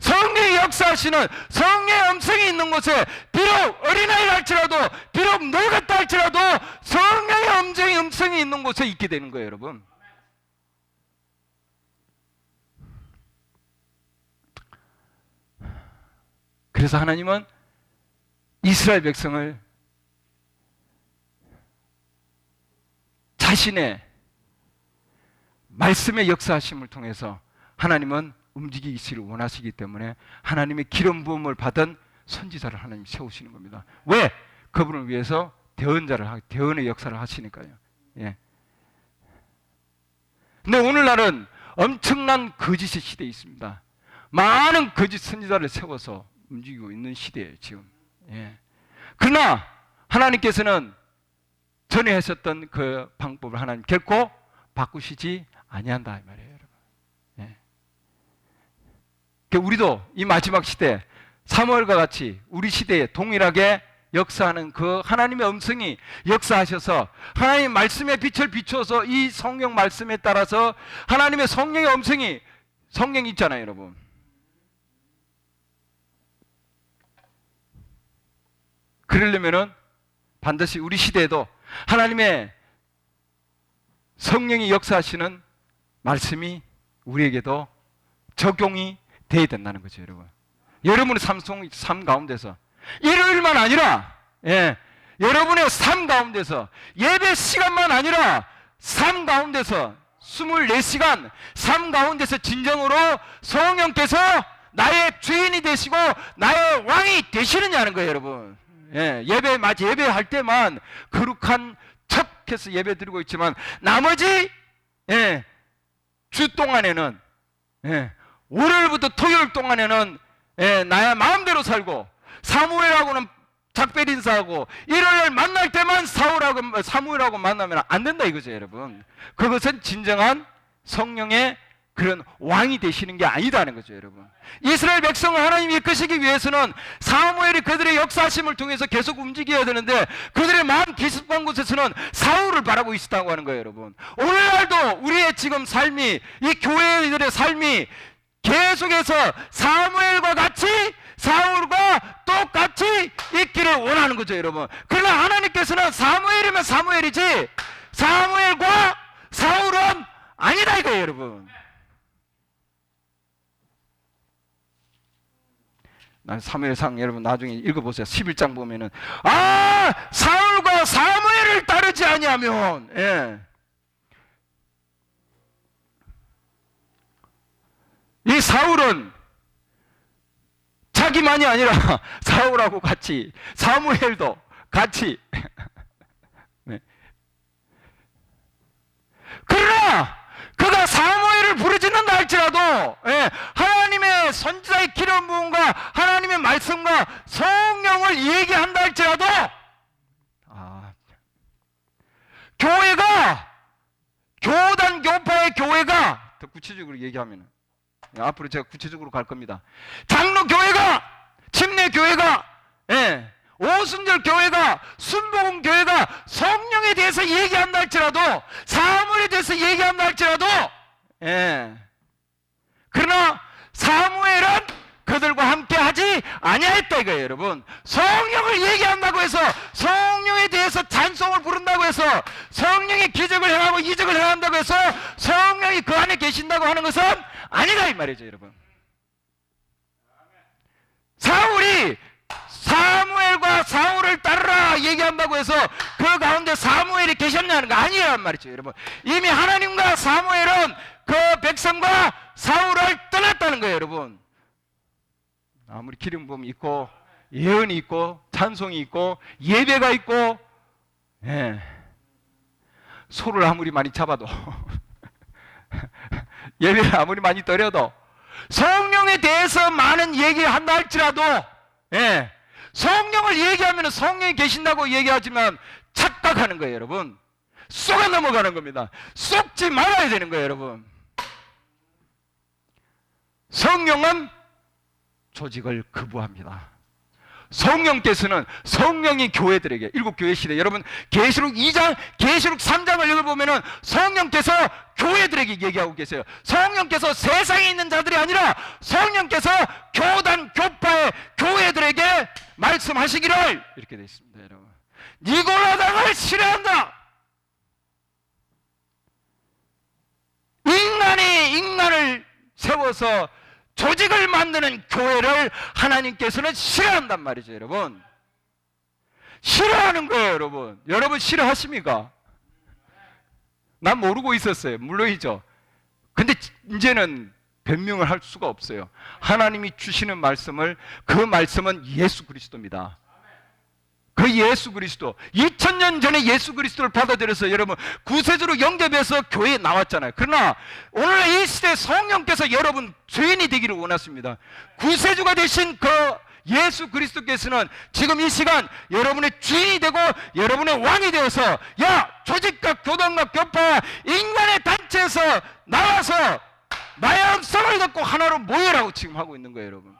성령이 역사하시는 성령의 음성이 있는 곳에 비록 어린아이를 할지라도, 비록 늙었다 할지라도 성령의 음성이 있는 곳에 있게 되는 거예요. 여러분, 그래서 하나님은 이스라엘 백성을 자신의 말씀의 역사하심을 통해서 하나님은 움직이시를 원하시기 때문에 하나님의 기름 부음을 받은 선지자를 하나님 세우시는 겁니다. 왜? 그분을 위해서 대언의 역사를 하시니까요. 예. 근데 오늘날은 엄청난 거짓의 시대에 있습니다. 많은 거짓 선지자를 세워서 움직이고 있는 시대예요, 지금. 예. 그러나 하나님께서는 전에 하셨던 그 방법을 하나님 결코 바꾸시지 아니한다 이 말이에요, 여러분. 예. 우리도 이 마지막 시대 사무엘과 같이 우리 시대에 동일하게 역사하는 그 하나님의 음성이 역사하셔서 하나님의 말씀의 빛을 비춰서 이 성경 말씀에 따라서 하나님의 성령의 음성이 성령이 있잖아요, 여러분. 그러려면은 반드시 우리 시대에도 하나님의 성령이 역사하시는 말씀이 우리에게도 적용이 돼야 된다는 거죠, 여러분. 여러분의 삶 가운데서 일요일만 아니라 여러분의 삶 가운데서 예배 시간만 아니라 삶 가운데서 24시간 삶 가운데서 진정으로 성령께서 나의 주인이 되시고 나의 왕이 되시느냐는 거예요, 여러분. 예배할 때만 거룩한 척해서 예배 드리고 있지만 나머지 주 동안에는 월요일부터 토요일 동안에는 나의 마음대로 살고 사무엘하고는 작별 인사하고 일요일 만날 때만 사무엘하고 만나면 안 된다 이거죠, 여러분. 그것은 진정한 성령의 그런 왕이 되시는 게 아니다는 거죠, 여러분. 이스라엘 백성을 하나님이 이끄시기 위해서는 사무엘이 그들의 역사심을 통해서 계속 움직여야 되는데 그들의 마음 기습한 곳에서는 사울을 바라고 있었다고 하는 거예요, 여러분. 오늘날도 우리의 지금 삶이 이 교회들의 삶이 계속해서 사무엘과 같이 사울과 똑같이 있기를 원하는 거죠, 여러분. 그러나 하나님께서는 사무엘이면 사무엘이지 사무엘과 사울은 아니다 이거예요, 여러분. 사무엘상 여러분 나중에 읽어보세요. 11장 보면은 사울과 사무엘을 따르지 아니하면 이 사울은 자기만이 아니라 사울하고 같이 사무엘도 같이 그러나 그가 사무엘을 부르짖는다 할지라도 하나님의 선지자의 기름 부음과 하나님의 말씀과 성령을 얘기한다 할지라도 교회가 교단 교파의 교회가 더 구체적으로 얘기하면 앞으로 제가 구체적으로 갈 겁니다. 장로교회가 침례교회가 오순절 교회가 순복음 교회가 성령에 대해서 얘기한다 할지라도 사무엘에 대해서 얘기한다 할지라도 그러나 사무엘은 그들과 함께 하지 아니하였다 이거예요, 여러분. 성령을 얘기한다고 해서 성령에 대해서 찬송을 부른다고 해서 성령의 기적을 행하고 이적을 행한다고 해서 성령이 그 안에 계신다고 하는 것은 아니다 이 말이죠, 여러분. 사울이 사무엘과 사울을 따르라 얘기한다고 해서 그 가운데 사무엘이 계셨냐는 거 아니란 말이죠, 여러분. 이미 하나님과 사무엘은 그 백성과 사울을 떠났다는 거예요, 여러분. 아무리 기름 부음이 있고 예언이 있고 찬송이 있고 예배가 있고 소를 아무리 많이 잡아도 예배를 아무리 많이 드려도 성령에 대해서 많은 얘기한다 할지라도 성령을 얘기하면 성령이 계신다고 얘기하지만 착각하는 거예요, 여러분. 쏙아 넘어가는 겁니다. 쏙지 말아야 되는 거예요, 여러분. 성령은 조직을 거부합니다. 성령께서는 성령이 교회들에게 일곱 교회 시대 여러분 계시록 2장 계시록 3장을 읽어보면은 성령께서 교회들에게 얘기하고 계세요. 성령께서 세상에 있는 자들이 아니라 성령께서 교단 교파의 교회들에게 말씀하시기를 이렇게 되어 있습니다, 여러분. 니고라당을 싫어한다. 인간이 인간을 세워서 조직을 만드는 교회를 하나님께서는 싫어한단 말이죠, 여러분. 싫어하는 거예요, 여러분. 여러분 싫어하십니까? 난 모르고 있었어요. 물론이죠. 근데 이제는 변명을 할 수가 없어요. 하나님이 주시는 말씀을, 그 말씀은 예수 그리스도입니다. 그 예수 그리스도, 2000년 전에 예수 그리스도를 받아들여서 여러분 구세주로 영접해서 교회에 나왔잖아요. 그러나 오늘 이 시대 성령께서 여러분 죄인이 되기를 원하십니다. 구세주가 되신 그 예수 그리스도께서는 지금 이 시간 여러분의 주인이 되고 여러분의 왕이 되어서, 야, 조직과 교단과 교파와 인간의 단체에서 나와서 나의 음성을 듣고 하나로 모여라고 지금 하고 있는 거예요. 여러분,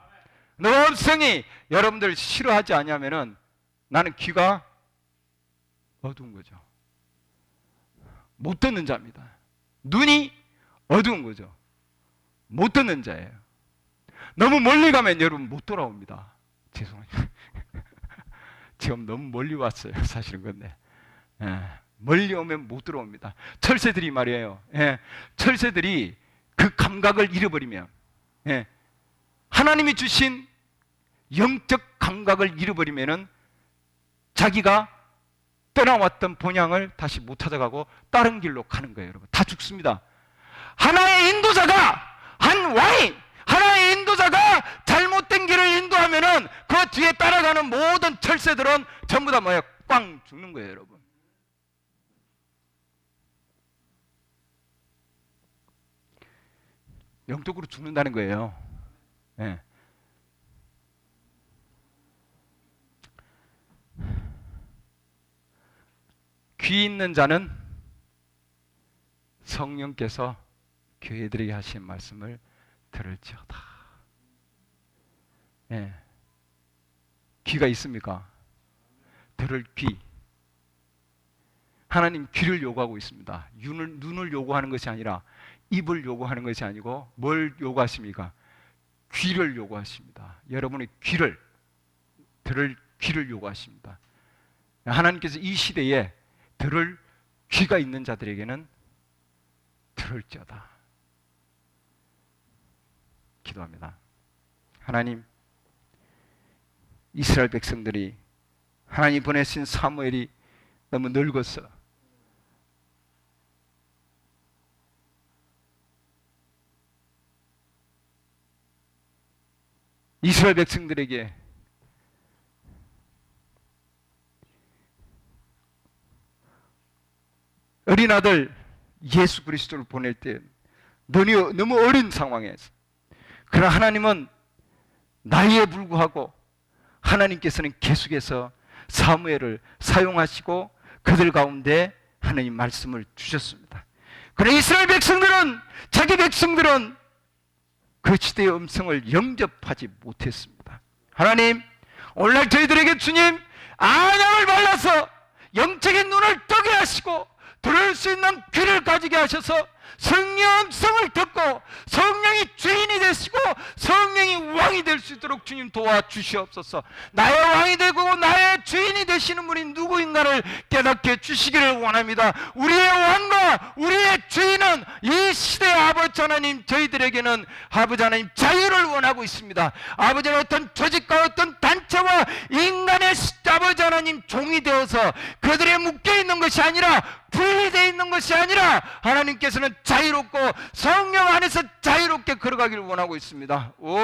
너 음성이 여러분들 싫어하지 않냐면은 나는 귀가 어두운 거죠. 못 듣는 자입니다. 눈이 어두운 거죠. 못 듣는 자예요. 너무 멀리 가면 여러분 못 돌아옵니다. 죄송해요. 지금 너무 멀리 왔어요. 사실은 근데 멀리 오면 못 들어옵니다. 철새들이 말이에요. 철새들이 그 감각을 잃어버리면, 하나님이 주신 영적 감각을 잃어버리면은 자기가 떠나왔던 본향을 다시 못 찾아가고 다른 길로 가는 거예요. 여러분, 다 죽습니다. 하나의 인도자가, 한 왕이, 하나의 인도자가 잘못된 길을 인도하면은 그 뒤에 따라가는 모든 철새들은 전부 다 뭐예요? 꽝 죽는 거예요. 여러분, 영적으로 죽는다는 거예요. 귀 있는 자는 성령께서 교회들에게 하신 말씀을 들을지어다. 귀가 있습니까? 들을 귀. 하나님 귀를 요구하고 있습니다. 눈을 요구하는 것이 아니라, 입을 요구하는 것이 아니고 뭘 요구하십니까? 귀를 요구하십니다. 여러분의 귀를, 들을 귀를 요구하십니다. 하나님께서 이 시대에 들을 귀가 있는 자들에게는 들을지어다. 기도합니다. 하나님, 이스라엘 백성들이, 하나님 보내신 사무엘이 너무 늙었어. 이스라엘 백성들에게 어린 아들 예수 그리스도를 보낼 때 너무 어린 상황에서, 그러나 하나님은 나이에 불구하고 하나님께서는 계속해서 사무엘을 사용하시고 그들 가운데 하나님 말씀을 주셨습니다. 그러나 이스라엘 백성들은, 자기 백성들은 그 시대의 음성을 영접하지 못했습니다. 하나님, 오늘날 저희들에게 주님 안약을 발라서 영적인 눈을 뜨게 하시고 들을 수 있는 귀를 가지게 하셔서 성령 음성을 듣고 성령이 주인이 되시고 성령이 왕이 될 수 있도록 주님 도와주시옵소서. 나의 왕이 되고 나의 주인이 되시는 분이 누구인가를 깨닫게 주시기를 원합니다. 우리의 왕과 우리의 주인은 이 시대의 아버지 하나님, 저희들에게는 아버지 하나님 자유를 원하고 있습니다. 아버지는 어떤 조직과 어떤 단체와 인간의 아버지 하나님 종이 되어서 그들에 묶여있는 것이 아니라, 분리되어 있는 것이 아니라 하나님께서는 자유롭고 성령 안에서 자유롭게 걸어가기를 원하고 있습니다. 오,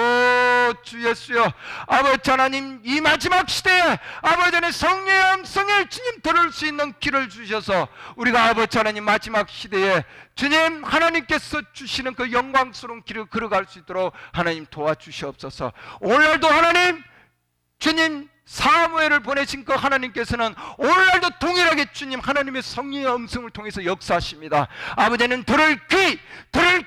주 예수여, 아버지 하나님, 이 마지막 시대에 아버지 하나님 성령의 음성을 주님 들을 수 있는 길을 주셔서 우리가 아버지 하나님 마지막 시대에 주님 하나님께서 주시는 그 영광스러운 길을 걸어갈 수 있도록 하나님 도와주시옵소서. 오늘날도 하나님 주님 사무엘을 보내신 그 하나님께서는 오늘날도 동일하게 주님 하나님의 성령의 음성을 통해서 역사하십니다. 아버지는 들을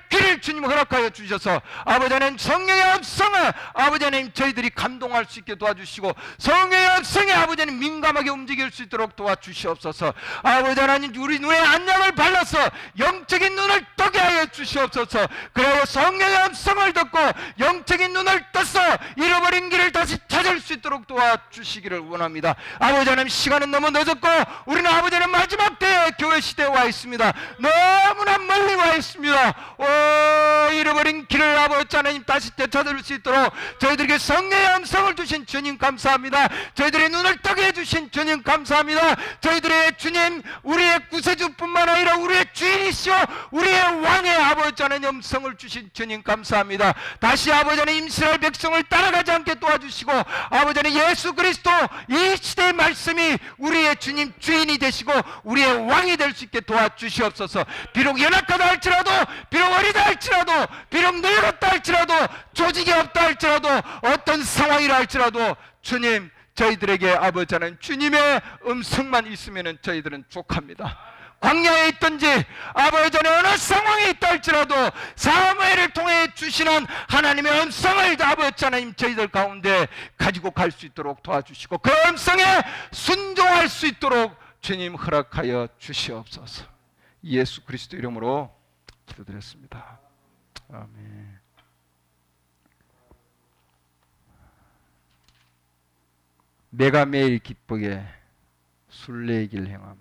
귀를 주님 허락하여 주셔서 아버지는 성령의 음성을 아버지 하나님 저희들이 감동할 수 있게 도와주시고 성령의 음성에 아버지는 민감하게 움직일 수 있도록 도와주시옵소서. 아버지 하나님, 우리 눈에 안약을 발라서 영적인 눈을 뜨게 하여 주시옵소서. 그리고 성령의 음성을 듣고 영적인 눈을 떠서 잃어버린 길을 다시 찾을 수 있도록 도와주시기를 원합니다. 아버지 하나님, 시간은 너무 늦었고 우리는 아버지 하나님 마지막 때에 교회 시대에 와 있습니다. 너무나 멀리 와 있습니다. 오, 잃어버린 길을 아버지 하나님 다시 되찾을 수 있도록 저희들에게 성령의 음성을 주신 주님 감사합니다. 저희들의 눈을 뜨게 해주신 주님 감사합니다. 저희들의 주님, 우리의 구세주뿐만 아니라 우리의 주인이시오 우리의 왕의 아버지 하나님 음성을 주신 주님 감사합니다. 다시 아버지 하나님 이스라엘 백성을 따라가지 않게 도와주시고 아버지 하나님 예수 그리스도 이 시대의 말씀이 우리의 주님 주인이 되시고 우리의 왕이 될 수 있게 도와주시옵소서. 비록 연약하다 할지라도, 비록 어리다 할지라도, 비록 늙었다 할지라도, 조직이 없다 할지라도, 어떤 상황이라 할지라도 주님, 저희들에게 아버지 하나님 주님의 음성만 있으면 저희들은 족합니다. 광야에 있든지 아버지 하나님 어느 상황에 있다 할지라도 사무엘을 통해 주시는 하나님의 음성을 아버지 하나님 저희들 가운데 가지고 갈 수 있도록 도와주시고 그 음성에 순종할 수 있도록 주님 허락하여 주시옵소서. 예수 그리스도 이름으로 기도드렸습니다. 아멘. 내가 매일 기쁘게 순례의 길 행함.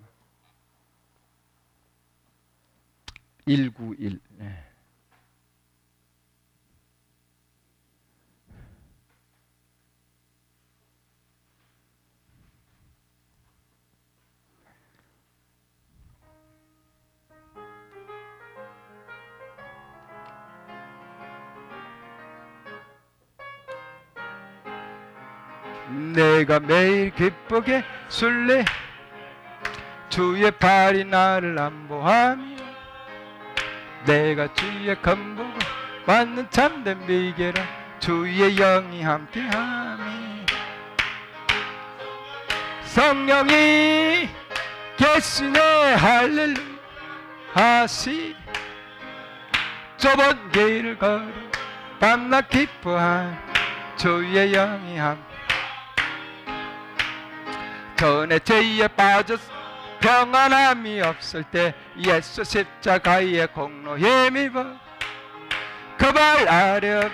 191. 네. 내가 매일 기쁘게 순례 주의 팔이 나를 안보하며 내가 주의 건복을 받는 참된 비결은 주의 영이 함께하니 성령이 계시네 할렐루야 하시 좁은 길을 걸어 밤낮 기뻐한 주의 영이 함께 전에 죄에 빠졌어 평안함이 없을 때 예수 십자가의 공로에 힘입어 그 발 아래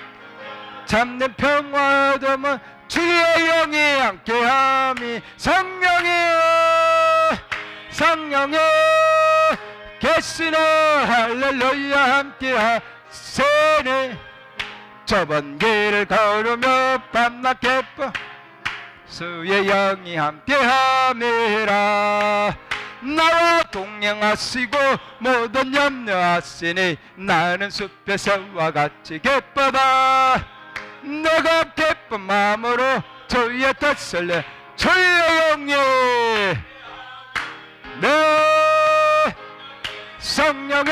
참된 평화 얻으면 주의 영이 함께함이 성령이 계시네 할렐루야 함께하세네 좁은 길을 걸으며 밤낮 기뻐 주의 영이 함께함이라 나와 동행하시고 모든 염려하시니 나는 숲에서와 같이 기쁘다 내가 기쁜 마음으로 주의 뜻을 내 주의 영이 내 성령에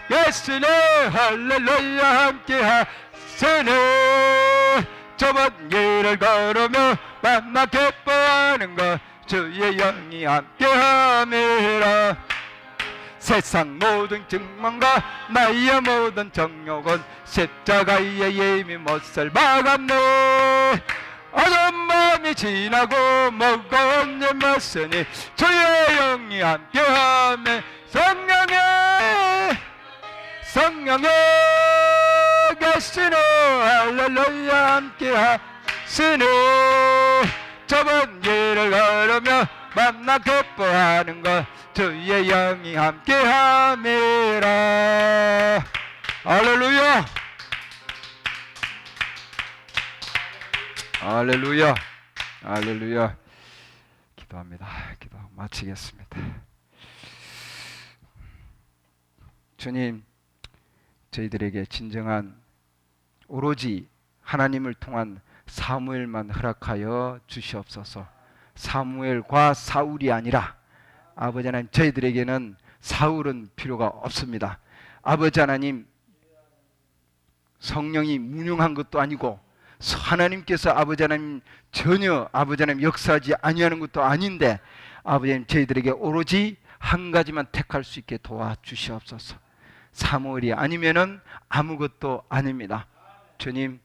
계시네 할렐루야 함께하시네 좁은 길을 걸으며 만나 기뻐하는 것 주의 영이 함께함이라 세상 모든 증망과 나의 모든 정욕은 십자가의 예미 못살 박았네 어두운 마음이 지나고 무거운 일 맞으니 주의 영이 함께하며 성령에 계시네 할렐루야 함께하시네 좁은 길을 걸으며 만나 기뻐하는 것 주의 영이 함께함이라 할렐루야 할렐루야 할렐루야 기도합니다. 기도 마치겠습니다. 주님 저희들에게 진정한 오로지 하나님을 통한 사무엘만 허락하여 주시옵소서. 사무엘과 사울이 아니라 아버지 하나님 저희들에게는 사울은 필요가 없습니다. 아버지 하나님 성령이 무능한 것도 아니고 하나님께서 아버지 하나님 전혀 아버지 하나님 역사하지 아니하는 것도 아닌데 아버지 하나님 저희들에게 오로지 한 가지만 택할 수 있게 도와주시옵소서. 사무엘이 아니면은 아무것도 아닙니다. 주님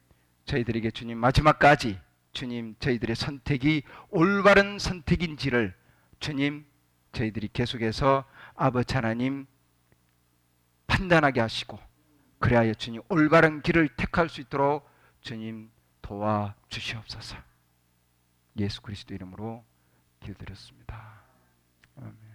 저희들에게 주님 마지막까지 주님 저희들의 선택이 올바른 선택인지를 주님 저희들이 계속해서 아버지 하나님 판단하게 하시고 그래야 주님 올바른 길을 택할 수 있도록 주님 도와주시옵소서. 예수 그리스도 이름으로 기도드렸습니다. 아멘.